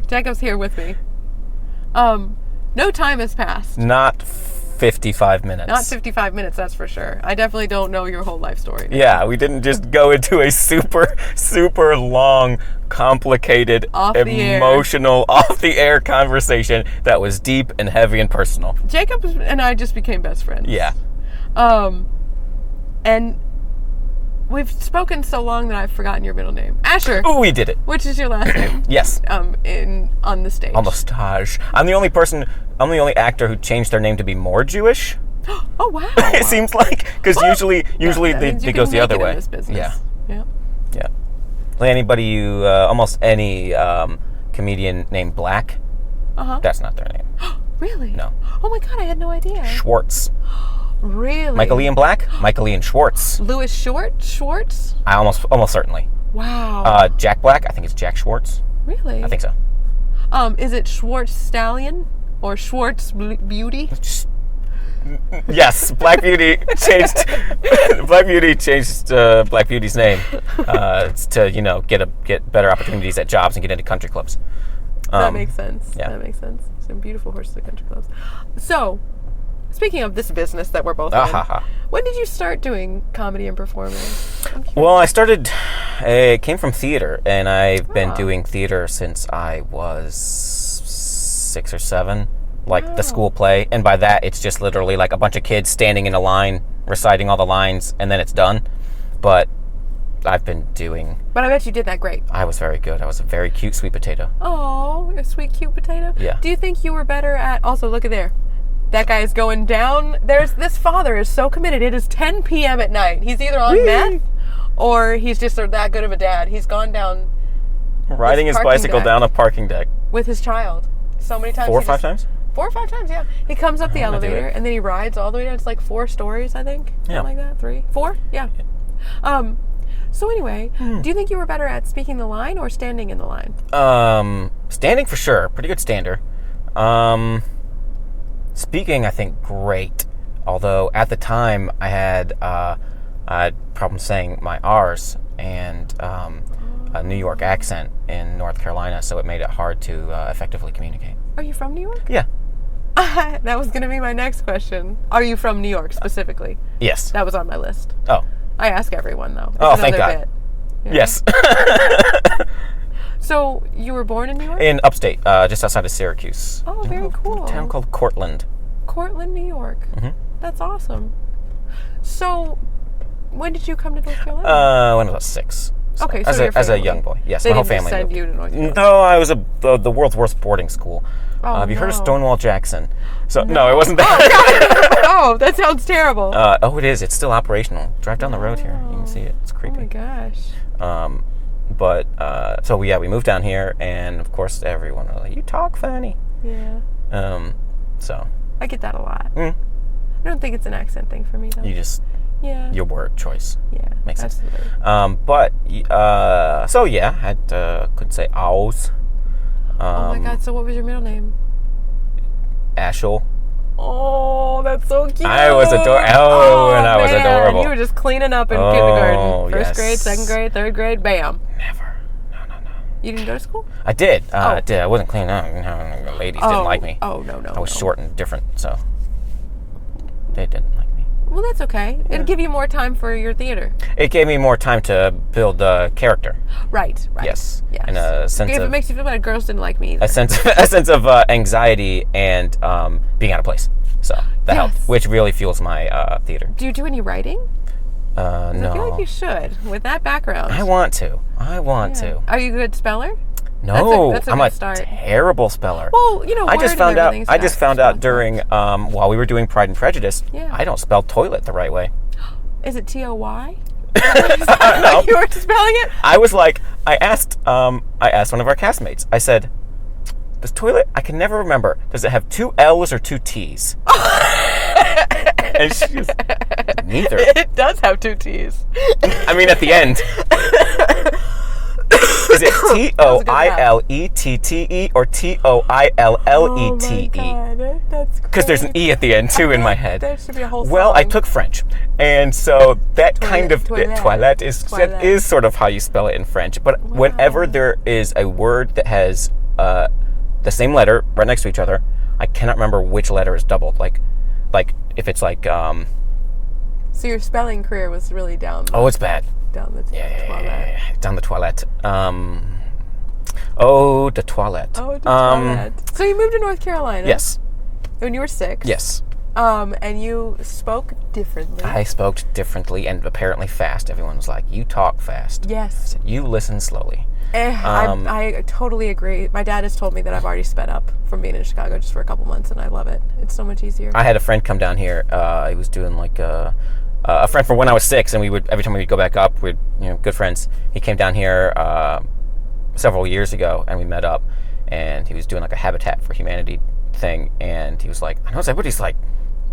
Jacob's here with me. No time has passed. Not 55 minutes. Not 55 minutes, that's for sure. I definitely don't know your whole life story. Yeah, we didn't just go into a super, super long, complicated, emotional, off-the-air conversation that was deep and heavy and personal. Jacob and I just became best friends. Yeah. And we've spoken so long that I've forgotten your middle name. Asher. Oh, we did it. Which is your last name? Yes. On the stage. On the stage. I'm the only actor who changed their name to be more Jewish. Oh, wow. It seems like, because usually it goes the other way. In this business. Yeah. Yeah. Like almost any comedian named Black, that's not their name. Really? No. Oh my God, I had no idea. Schwartz. Really? Michael Ian Black? Michael Ian Schwartz. Louis Schwartz? I almost certainly. Wow. Jack Black? I think it's Jack Schwartz. Really? I think so. Is it Schwartz Stallion or Schwartz Beauty? Yes, Black Beauty changed. Black Beauty's name to get better opportunities at jobs and get into country clubs. That makes sense. Yeah. That makes sense. Some beautiful horses at country clubs. So, speaking of this business that we're both in, when did you start doing comedy and performing? Well, it came from theater, and I've been doing theater since I was 6 or 7, like the school play. And by that, it's just literally like a bunch of kids standing in a line, reciting all the lines, and then it's done. But I've been doing... But I bet you did that great. I was very good. I was a very cute sweet potato. Oh, a sweet cute potato? Yeah. Do you think you were better at... Also, look at there. That guy is going down. This father is so committed. It is 10 p.m. at night. He's either on meth or he's just that good of a dad. He's gone down... Riding his bicycle down a parking deck. With his child. So many times. 4 or 5 times? 4 or 5 times, yeah. He comes up the elevator and then he rides all the way down. It's like 4 stories, I think. Yeah. Something like that. 3? 4? Yeah. So anyway, do you think you were better at speaking the line or standing in the line? Standing for sure. Pretty good stander. Speaking, I think, great. Although at the time I had problems saying my R's and a New York accent in North Carolina, so it made it hard to effectively communicate. Are you from New York? Yeah. That was going to be my next question. Are you from New York specifically? Yes. That was on my list. Oh. I ask everyone, though. It's thank God. Bit. Yeah. Yes. So, you were born in New York? In upstate, just outside of Syracuse. Oh, very cool. A town called Cortland. Cortland, New York. Mm-hmm. That's awesome. So, when did you come to North Carolina? When I was 6. So okay, so as a young boy. Yes, they my whole didn't family send moved. you to North Carolina? No, I was the world's worst boarding school. Oh, have you heard of no. Stonewall Jackson? So no, it wasn't that. Oh, that sounds terrible. It is. It's still operational. Drive down the road here. You can see it. It's creepy. Oh my gosh. So we moved down here, and of course everyone was like, "You talk funny." Yeah. So. I get that a lot. I don't think it's an accent thing for me though. Yeah. Your word choice. Yeah. Makes sense. Absolutely. I couldn't say owls. Oh my God! So what was your middle name? Ashel. Oh, that's so cute. I was adorable. You were just cleaning up in kindergarten. First grade, second grade, third grade, bam. Never. No. You didn't go to school? I did. I wasn't cleaning up. The ladies didn't like me. Oh, no. I was short and different, so. They didn't like me. Well, that's okay. It'll give you more time for your theater. It gave me more time to build character. Right. Yes. And a sense if of... it makes you feel bad, girls didn't like me either. A sense of anxiety and being out of place. So that helped, which really fuels my theater. Do you do any writing? No. I feel like you should, with that background. I want to. Are you a good speller? No, that's a I'm good a start. terrible speller. Well, you know, I just found out during fun. while we were doing Pride and Prejudice. Yeah. I don't spell toilet the right way. Is it T-O-Y? No. You were spelling it? I was like, I asked one of our castmates. I said, "Does toilet? I can never remember. Does it have 2 L's or 2 T's?" And she was, neither. It does have 2 T's. I mean, at the end. Is it Toilettte or Toilette? That's because there's an E at the end too in my head. There should be a whole Well, song. I took French, and so that kind of toilette is sort of how you spell it in French. But whenever there is a word that has the same letter right next to each other, I cannot remember which letter is doubled. Like if it's like. So your spelling career was really down. Oh, it's bad. Down the toilet. Yeah, down the toilet. Oh, the toilet. Oh, the toilet. So you moved to North Carolina. Yes. When you were 6. Yes. And you spoke differently. I spoke differently and apparently fast. Everyone was like, "You talk fast." Yes. I said, "You listen slowly." I totally agree. My dad has told me that I've already sped up from being in Chicago just for a couple months, and I love it. It's so much easier. I had a friend come down here. He was doing like a friend from when I was 6, and we would every time we'd go back up, we'd good friends. He came down here several years ago, and we met up, and he was doing like a Habitat for Humanity thing, and he was like, "I know everybody's like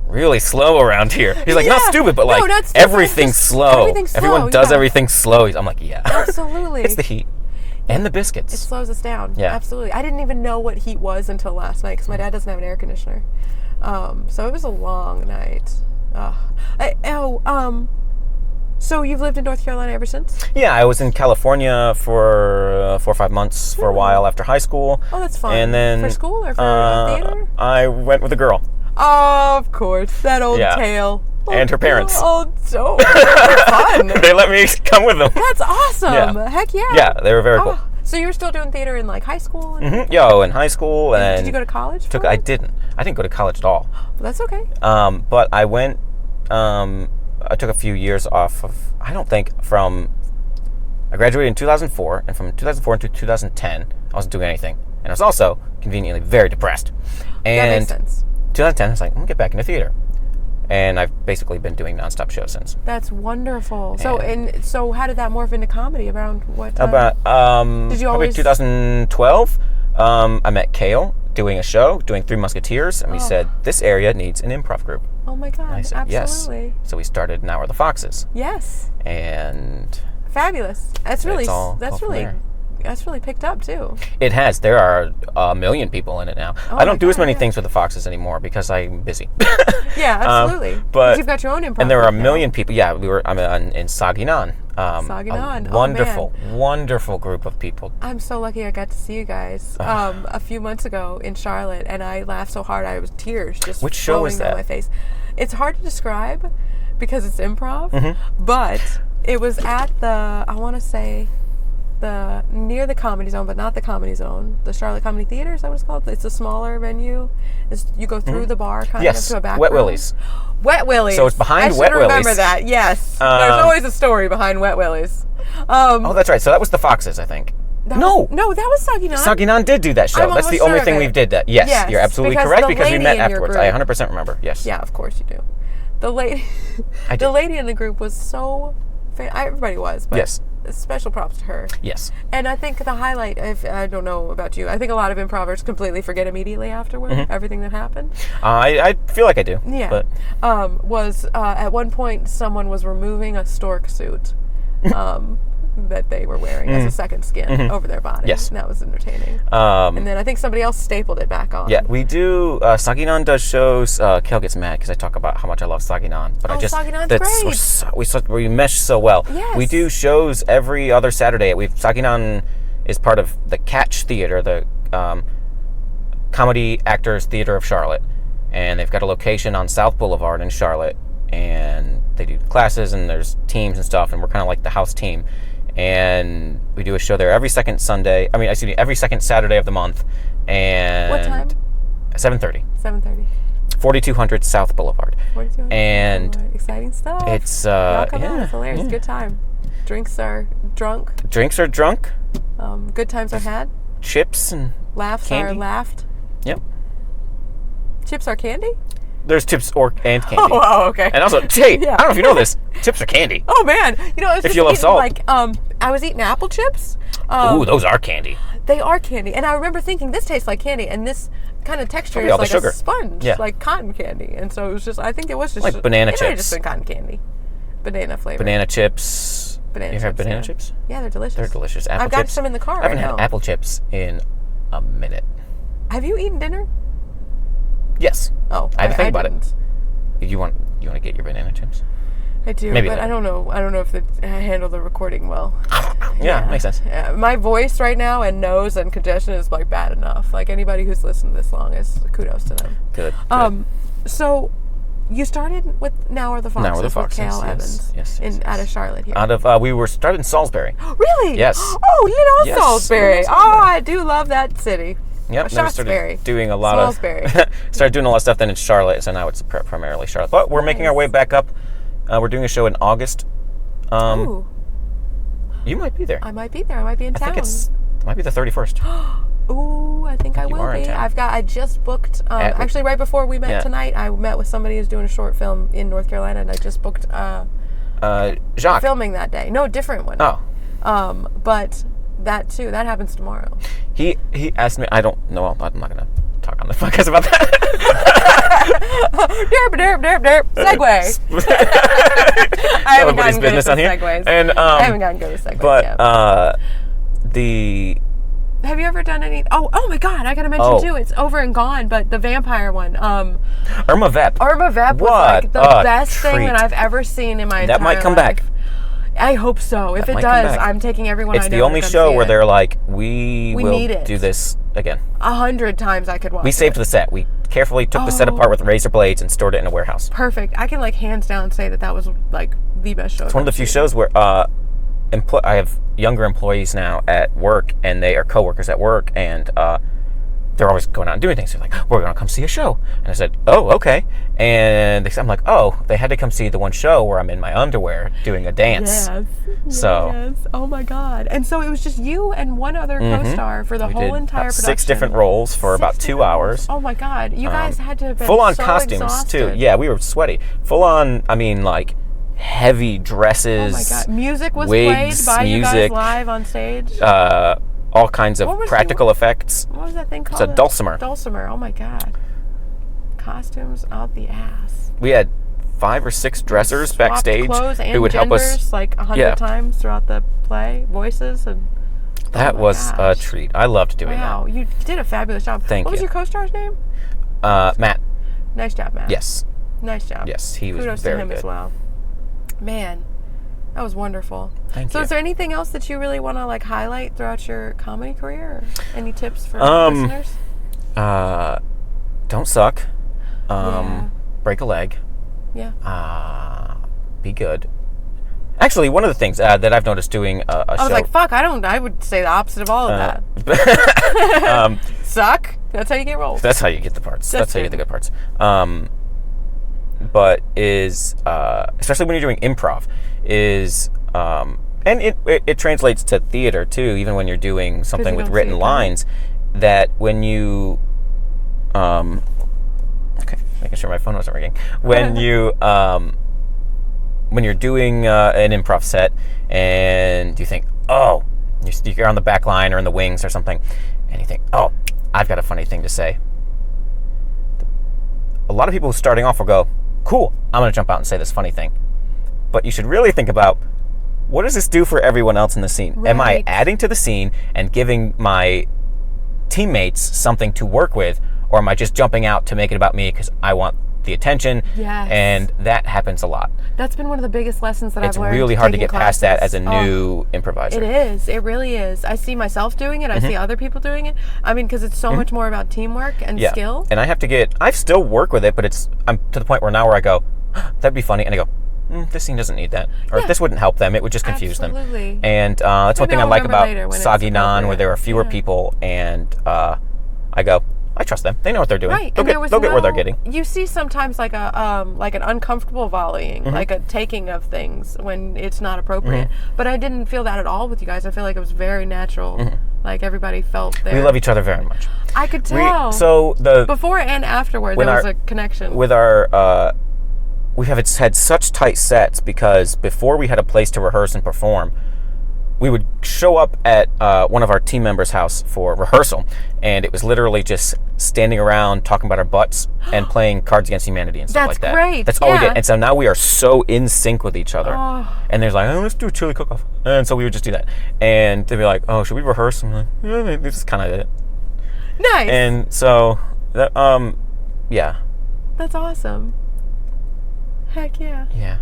really slow around here." He's like, "Not stupid, but like everything's slow. Everyone does everything slow." I'm like, "Yeah, absolutely." It's the heat and the biscuits. It slows us down. Yeah, absolutely. I didn't even know what heat was until last night because my dad doesn't have an air conditioner, so it was a long night. So you've lived in North Carolina ever since? Yeah, I was in California for 4 or 5 months for a while after high school. Oh, that's fun. And then for school or for theater? I went with a girl. Oh, of course, that old tale. And her parents. Oh, so fun. They let me come with them. That's awesome. Yeah. Heck yeah. Yeah, they were very cool. So you were still doing theater in like high school? And in high school. And did you go to college? I didn't. I didn't go to college at all. Well, that's okay. But I went. I took a few years off of. I graduated in 2004, and from 2004 to 2010, I wasn't doing anything, and I was also conveniently very depressed. And that makes sense. 2010, I was like, I'm gonna get back into theater, and I've basically been doing nonstop shows since. That's wonderful. So how did that morph into comedy? Around what time? Did you probably always 2012. I met Kale doing a show, doing Three Musketeers, and we said this area needs an improv group. Oh my God! And I said, absolutely. Yes. So we started Now We're the Foxes. Yes. And fabulous. That's really picked up too. It has. There are 1 million people in it now. I don't do as many things with the Foxes anymore because I'm busy. Yeah, absolutely. But you've got your own improv. And there are 1 now. million people. Yeah, I'm in Saginaw. Saginaw. Wonderful, wonderful group of people. I'm so lucky I got to see you guys a few months ago in Charlotte, and I laughed so hard I was tears just Which show was flowing down that? my face. It's hard to describe because it's improv, Mm-hmm. but it was at I want to say near the Comedy Zone, but not the Comedy Zone. The Charlotte Comedy Theater, is that what it's called? It's a smaller venue. You go through the bar kind of to a back Wet room. Willie's. Wet Willie's. So it's behind Wet I should Willie's. remember that, yes. There's always a story behind Wet Willie's. Oh, that's right. So that was the Foxes, I think. No, that was Saginaw. Saginaw did do that show. I'm That's the almost only sure thing of it. we've did that. Yes, Yes, you're absolutely because correct the because we lady met in your afterwards. group- I 100% remember. Yes. Yeah, of course you do. The lady, the lady in the group was so. Everybody was, but Yes. special props to her. Yes. And I think the highlight, I don't know about you, I think a lot of improvers completely forget immediately afterward everything that happened. I feel like I do. Yeah. But Was at one point someone was removing a stork suit. That they were wearing as a second skin over their body. Yes. And that was entertaining. And then I think somebody else stapled it back on. yeah, we do. Saginaw does shows. Kale gets mad because I talk about how much I love Saginaw, but I just Saginaw's great. We mesh so well. Yes. We do shows every other Saturday. Saginaw is part of the Catch Theater, the Comedy Actors Theater of Charlotte, and they've got a location on South Boulevard in Charlotte, and they do classes and there's teams and stuff, and we're kind of like the house team, and we do a show there every second Saturday of the month. And What time? 7:30. 7:30. 4200 South Boulevard. 4200. And exciting stuff. It's Y'all come out. It's hilarious. Good time. Drinks are drunk. Good times are had. Chips and Laughs candy. are laughed. Yep. Chips are candy? There's chips and candy. Oh, okay. And also, hey, Yeah. I don't know if you know this, chips are candy. Oh man, I was If just you love eating, salt. like I was eating apple chips. Ooh, those are candy. They are candy, and I remember thinking this tastes like candy, and this kind of texture Probably is all the like sugar. a sponge, Yeah. like cotton candy, and so it was just. I think it was just Like banana it might have chips. just been cotton candy, banana flavor. Banana chips. Banana You have chips, banana yeah. chips? Yeah, they're delicious. They're delicious. Apple I've got chips. some in the car I haven't right had now. apple chips in a minute. Have you eaten dinner? Yes. Oh, I had to think about didn't. it. You want to get your banana chips? I do, Maybe but later. I don't know. I don't know if I handle the recording well. Yeah, makes sense. My voice right now and nose and congestion is like bad enough. Like anybody who's listened this long is kudos to them. Good. So you started with Now Are the Foxes, Now Are the Foxes, with Kale yes, Evans yes, out of Charlotte here. Out of we were started in Salisbury. Really? Yes. Oh, Yes, Salisbury. we know Oh, I do love that city. Yep. Then we Shaftesbury. started doing a lot Salisbury. started doing a lot of stuff then in Charlotte, so now it's primarily Charlotte. But we're making our way back up. We're doing a show in August. Ooh, You might be there. I might be there. I might be in I town. think it might be the 31st. Ooh, I think I You will are in be. town. I just booked. Actually, right before we met Yeah. tonight, I met with somebody who's doing a short film in North Carolina, and I just booked Jacques. filming that day. No, different one. Oh. But that too. That happens tomorrow. He asked me. I don't know. I'm not gonna talk on the podcast about that. Derp. Segue. I haven't Nobody's gotten good business at on here. segues. And I haven't gotten good at segues but yet. Have you ever done any? Oh my God! I gotta mention too. It's over and gone, but the vampire one. Irma Vep. Irma Vep was What like the a best thing treat. that I've ever seen in my entire That might come life. back. I hope so. If That it might come does, back. I'm taking everyone. It's I the know only to come show see where it. they're like, we will need it. do this again. 100 times I could watch. We saved it. the set. We carefully took the set apart with razor blades and stored it in a warehouse. Perfect. I can like hands down say that was like the best show. It's one of the few shows where I have younger employees now at work, and they are coworkers at work, and they're always going out and doing things. They're like, we're going to come see a show. And I said, oh, okay. And I'm like, oh, they had to come see the one show where I'm in my underwear doing a dance. Yes. So. Yes. Oh my God. And so it was just you and one other co-star for the We whole did entire about production. 6 different roles for about 2 hours. Oh my God. You guys had to have been Full-on so costumes, exhausted. too. Yeah, we were sweaty. Full-on, like, heavy dresses. Oh my God. Music was wigs, played by music, you guys live on stage. all kinds of What was practical effects. What was that thing called? It's a dulcimer. Dulcimer. Oh my God. Costumes out the ass. We had 5 or 6 dressers Swapped backstage clothes and who would help us. genders, like 100 Yeah. times throughout the play, voices and. That oh my was a gosh. treat. I loved doing Wow, you did a fabulous job. Thank What was you. your co-star's name? that. Matt. Nice job, Matt. Yes. Nice job. Yes, he was Kudos very to him good. as well. Man, that was wonderful. Thank So you. is there anything else that you really want to like highlight throughout your comedy career? Or any tips for listeners? Don't suck. Yeah. Break a leg. Yeah. Be good. Actually, one of the things that I've noticed doing a I show. was like, fuck, I would say the opposite of all of that. Suck. That's how you get rolled. That's how you get the parts. That's how you get the it. good parts. But is especially when you're doing improv, is and it translates to theater too. Even when you're doing something you with don't see written it coming. lines, that when you okay, making sure my phone wasn't ringing. When you when you're doing an improv set and you think, oh, you're on the back line or in the wings or something, and you think, oh, I've got a funny thing to say. A lot of people starting off will go, cool, I'm going to jump out and say this funny thing. But you should really think about, what does this do for everyone else in the scene? Am I Right. adding to the scene and giving my teammates something to work with, or am I just jumping out to make it about me because I want the attention. Yes. And that happens a lot. That's been one of the biggest lessons that I've learned. It's really hard to get taking past that as classes. a new improviser. It is. It really is. I see myself doing it. I see other people doing it. I mean, because it's so much more about teamwork and skill. And I still work with it, but I'm to the point where now I go, that'd be funny. And I go, this scene doesn't need that. Or if this wouldn't help them, it would just confuse them. And that's one thing I like about Soggy Nan, where there are fewer people. And I go, I trust them. They know what they're doing. Right. They'll get where they're getting. You see sometimes like an uncomfortable volleying, like a taking of things when it's not appropriate. But I didn't feel that at all with you guys. I feel like it was very natural. Like everybody felt there. We love each other very much. I could tell. Before and afterward, there was a connection. With our, we have had such tight sets because before we had a place to rehearse and perform, we would show up at one of our team members' house for rehearsal, and it was literally just standing around talking about our butts and playing Cards Against Humanity and stuff like that. That's great. That's all we did. And so now we are so in sync with each other. And there's like, let's do a chili cook-off. And so we would just do that. And they'd be like, should we rehearse? I'm like, yeah, this is kind of it. Nice. And so, yeah. That's awesome. Heck yeah. Yeah.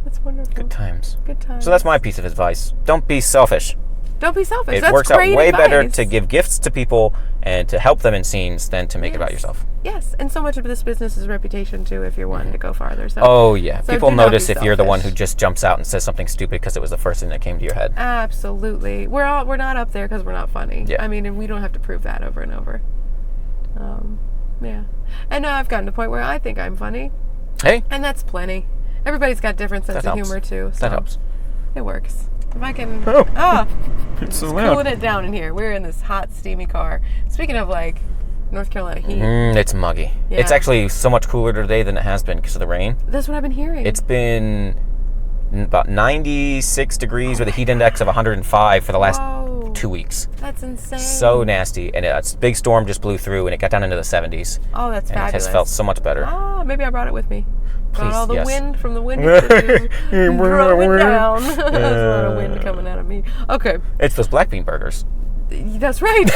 That's wonderful. Good times. Good times. So that's my piece of advice. Don't be selfish. Don't be selfish. It works out way better to give gifts to people and to help them in scenes than to make it about yourself. Yes, and so much of this business is reputation too. If you're wanting to go farther, so. Oh yeah, So people do not be notice if you're the one who selfish. just jumps out and says something stupid because it was the first thing that came to your head. Absolutely, we're not up there because we're not funny. Yeah. I mean, and we don't have to prove that over and over. Yeah, and now I've gotten to the point where I think I'm funny, Hey, and that's plenty. Everybody's got different sense of humor too. So that helps. It works. If I can. It's so Cooling it down in here. We're in this hot, steamy car. Speaking of like North Carolina heat, It's muggy. Yeah. It's actually so much cooler today than it has been because of the rain. that's what I've been hearing. It's been about 96 degrees with a heat index of 105 for the last Whoa. 2 weeks. That's insane. So nasty, and a big storm just blew through, and it got down into the 70s. Oh, that's And fabulous. it has felt so much better. Maybe I brought it with me. Please, Brought all the yes. wind from the wind drove it down. There's a lot of wind coming out of me. Okay, It's those black bean burgers. that's right.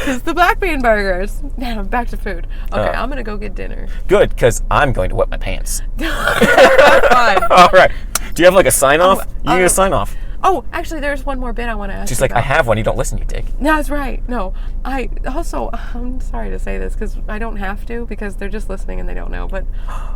It's the black bean burgers. Now back to food. Okay, I'm gonna go get dinner. Good, because I'm going to wet my pants. Fine. All right. Do you have like a sign off? You need a sign off. Oh, actually, there's one more bit I want to ask. She's you like, I about. have one. You don't listen, you dick. No, that's right. No, I'm sorry to say this because I don't have to because they're just listening and they don't know. But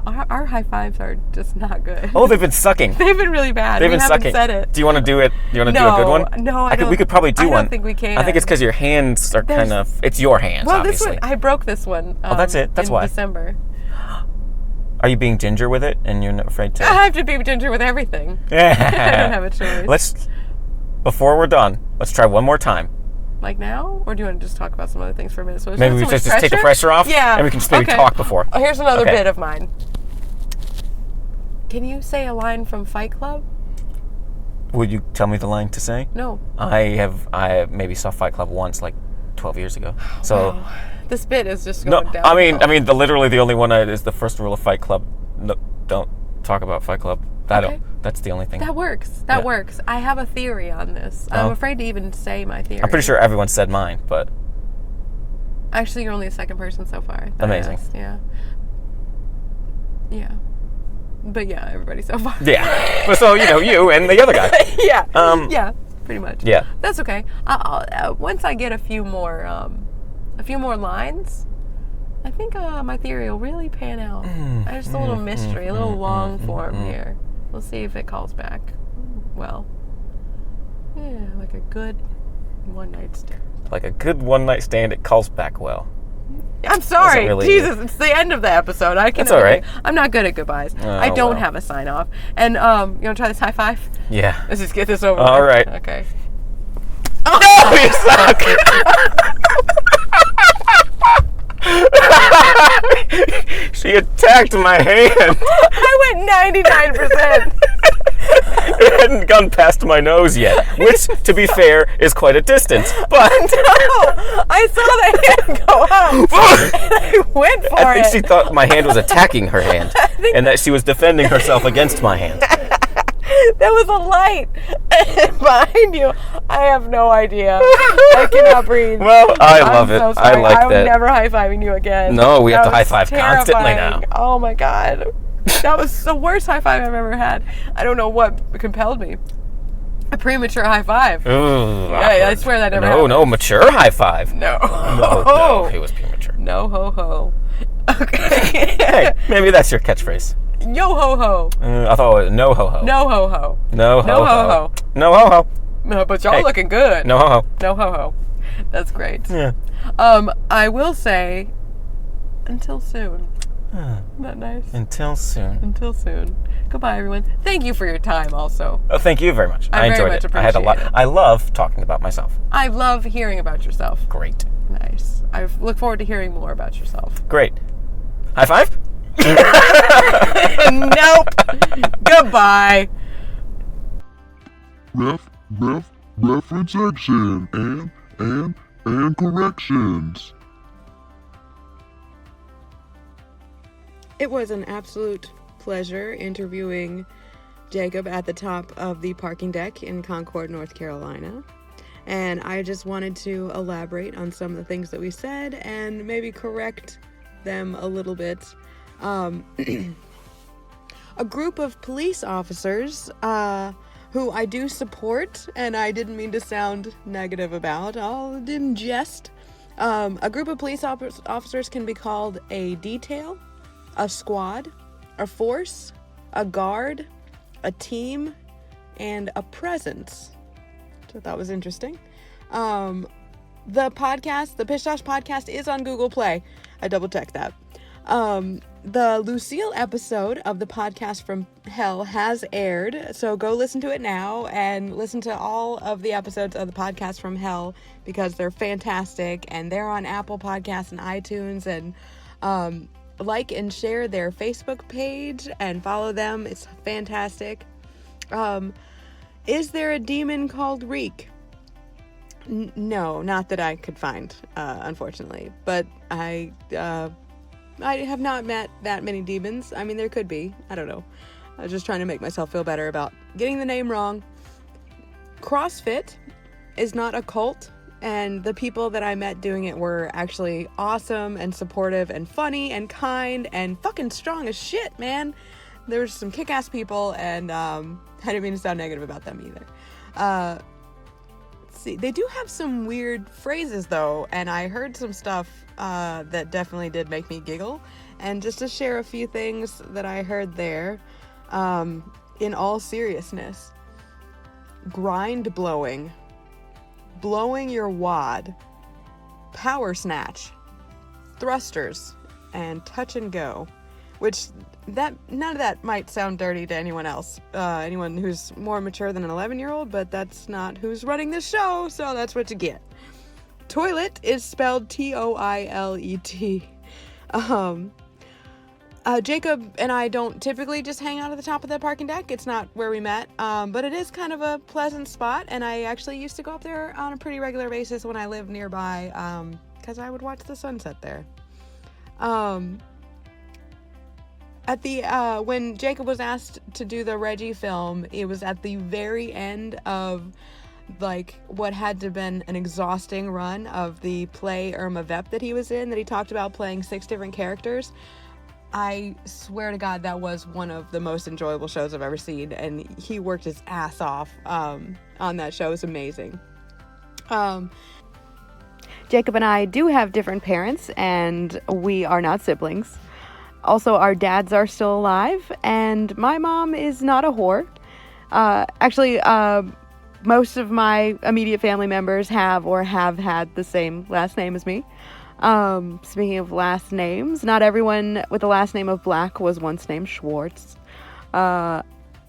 our high fives are just not good. Oh, they've been sucking. They've been really bad. They've we been haven't sucking. said it. Do you want to do it? Do you want to do a good one? No, I don't. We could probably do one. I don't think we can. I think it's because your hands are kind of. It's your hands, Well, obviously. this one I broke this one. that's it. That's in why. December. Are you being ginger with it, and you're not afraid to? I have to be ginger with everything. I don't have a choice. Before we're done, let's try one more time. Like now, or do you want to just talk about some other things for a minute? So Maybe we just take the pressure off. Yeah, and we can just maybe okay. talk before. Oh, here's another Okay. bit of mine. Can you say a line from Fight Club? Would you tell me the line to say? No. I maybe saw Fight Club once, like 12 years ago. So. Wow. This bit is just No, going down. literally the only one is the first rule of Fight Club. No, don't talk about Fight Club. That's the only thing. That works. Yeah. works. I have a theory on this. Oh. I'm afraid to even say my theory. I'm pretty sure everyone said mine, but Actually, you're only the second person so far. that Amazing. asked. Yeah. Yeah. But yeah, everybody so far. yeah. But so you and the other guy. yeah. Yeah. Pretty much. Yeah. That's okay. I'll once I get a few more lines, I think my theory will really pan out. There's a little mystery, a little long form here. We'll see if it calls back. Well, yeah, like a good one night stand. Like a good one night stand, it calls back well. I'm sorry, really- Jesus, it's the end of the episode. That's all right. I'm not good at goodbyes. I don't have a sign off. And you want to try this high five? Yeah. Let's just get this over All with. right. Okay. No, you suck. She attacked my hand. I went 99%. It hadn't gone past my nose yet, which, to be fair, is quite a distance. But I saw the hand go up, and I went for I think it. she thought my hand was attacking her hand, and that she was defending herself against my hand. There was a light behind you. I have no idea. I cannot breathe. Well, I love I'm it. so I sorry. like I'm that. never high-fiving you again. No, we have to That was high-five constantly now. terrifying. Oh my God. That was the worst high five I've ever had. I don't know what compelled me. A premature high five. Ooh, I swear that never happened. No, mature high five. No. No, it was premature. No ho ho. Okay. Hey, maybe that's your catchphrase. Yo ho ho. I thought it was no ho ho. No ho ho. No ho No ho ho. ho. No ho ho. No, but y'all Hey. looking good. No ho ho. No ho ho. That's great. Yeah. I will say, until soon. Isn't that nice? Until soon. Until soon. Goodbye, everyone. Thank you for your time, also. Oh, thank you very much. I I very enjoyed much it. I had a lot. appreciate it. I love talking about myself. I love hearing about yourself. Great. Nice. I look forward to hearing more about yourself. Great. High five? Nope. Goodbye. Reference action and corrections. It was an absolute pleasure interviewing Jacob at the top of the parking deck in Concord, North Carolina. And I just wanted to elaborate on some of the things that we said and maybe correct them a little bit. A group of police officers who I do support, and I didn't mean to sound negative about, I'll in jest. A group of police officers can be called a detail, a squad, a force, a guard, a team, and a presence. So that was interesting. The podcast, the Pish Tosh podcast, is on Google Play. I double checked that. The Lucille episode of the podcast from Hell has aired, so go listen to it now and listen to all of the episodes of the podcast from Hell because they're fantastic, and they're on Apple Podcasts and iTunes, and like and share their Facebook page and follow them. It's fantastic. Is there a demon called Reek? No, not that I could find, unfortunately. But I have not met that many demons. I mean, there could be. I don't know. I was just trying to make myself feel better about getting the name wrong. CrossFit is not a cult. And the people that I met doing it were actually awesome and supportive and funny and kind and fucking strong as shit, man. There were some kick-ass people, and I didn't mean to sound negative about them either. Let's see. They do have some weird phrases, though, and I heard some stuff that definitely did make me giggle. And just to share a few things that I heard there, in all seriousness, grind blowing, blowing your wad, power snatch, thrusters, and touch and go, which none of that might sound dirty to anyone else, anyone who's more mature than an 11-year-old, but that's not who's running this show, so that's what you get. Toilet is spelled T-O-I-L-E-T. Jacob and I don't typically just hang out at the top of the parking deck. It's not where we met, but it is kind of a pleasant spot, and I actually used to go up there on a pretty regular basis when I lived nearby, because I would watch the sunset there. At the when Jacob was asked to do the Reggie film, it was at the very end of like what had to have been an exhausting run of the play Irma Vep that he was in, that he talked about playing 6 different characters. I swear to God, that was one of the most enjoyable shows I've ever seen, and he worked his ass off on that show. It was amazing. Jacob and I do have different parents, and we are not siblings. Also, our dads are still alive, and my mom is not a whore. Actually, most of my immediate family members have or have had the same last name as me. Speaking of last names, not everyone with the last name of Black was once named Schwartz.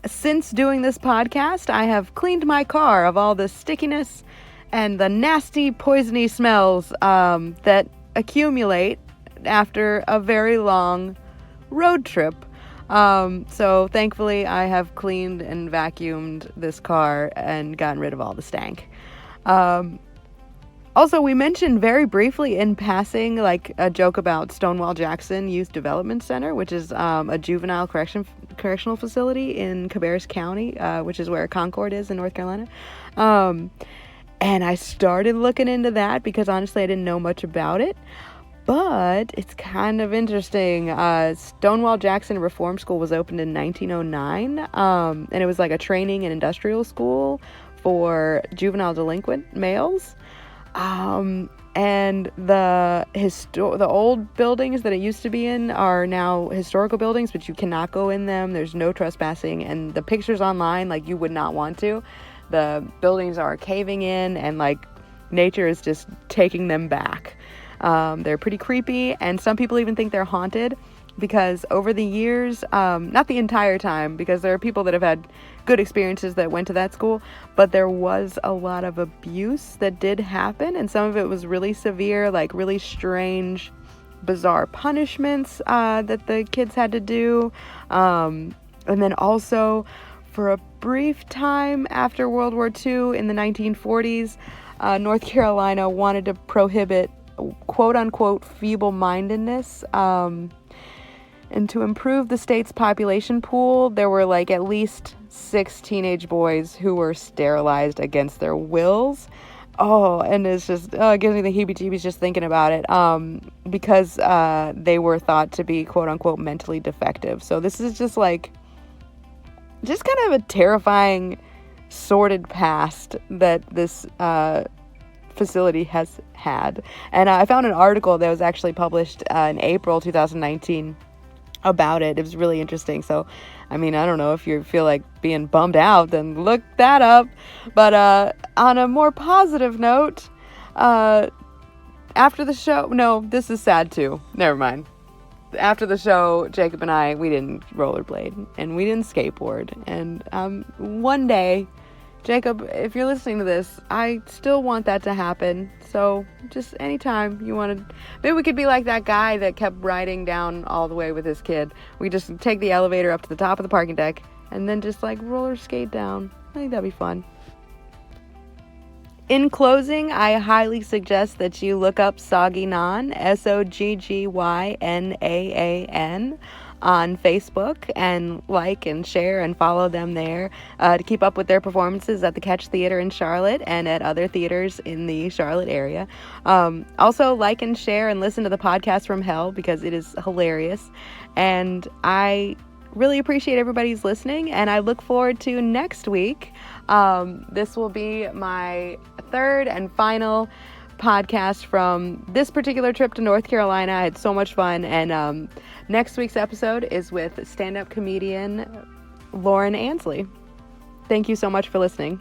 Since doing this podcast, I have cleaned my car of all the stickiness and the nasty, poisony smells that accumulate after a very long road trip. So thankfully, I have cleaned and vacuumed this car and gotten rid of all the stank. Also, we mentioned very briefly in passing, like a joke about Stonewall Jackson Youth Development Center, which is a juvenile correction Correctional Facility in Cabarrus County, which is where Concord is in North Carolina. And I started looking into that because honestly I didn't know much about it. But it's kind of interesting. Stonewall Jackson Reform School was opened in 1909, and it was like a training and industrial school for juvenile delinquent males. And the old buildings that it used to be in are now historical buildings, but you cannot go in them. There's no trespassing, and the pictures online, like, you would not want to. The buildings are caving in, and like nature is just taking them back. They're pretty creepy, and some people even think they're haunted because over the years, not the entire time, because there are people that have had good experiences that went to that school, but there was a lot of abuse that did happen, and some of it was really severe, like really strange, bizarre punishments that the kids had to do. And then also, for a brief time after World War II in the 1940s, North Carolina wanted to prohibit quote-unquote feeble-mindedness, and to improve the state's population pool, there were like at least 6 teenage boys who were sterilized against their wills. Oh, and it's just, it gives me the heebie-jeebies just thinking about it, because they were thought to be quote-unquote mentally defective. So this is just kind of a terrifying, sordid past that this facility has had. And I found an article that was actually published in April 2019 about it. It was really interesting. So, I mean, I don't know if you feel like being bummed out, then look that up. But on a more positive note, after the show, no, this is sad too. Never mind. After the show, Jacob and I, we didn't rollerblade and we didn't skateboard. And one day, Jacob, if you're listening to this, I still want that to happen. So just anytime you want to, maybe we could be like that guy that kept riding down all the way with his kid. We just take the elevator up to the top of the parking deck and then just like roller skate down. I think that'd be fun. In closing, I highly suggest that you look up Soggy Nan, SOGGYNAAN, on Facebook and like and share and follow them there to keep up with their performances at the Catch Theater in Charlotte and at other theaters in the Charlotte area. Also, like and share and listen to the podcast from hell because it is hilarious. And I really appreciate everybody's listening, and I look forward to next week. This will be my third and final podcast from this particular trip to North Carolina. I had so much fun, and next week's episode is with stand-up comedian Lauren Ansley. Thank you so much for listening.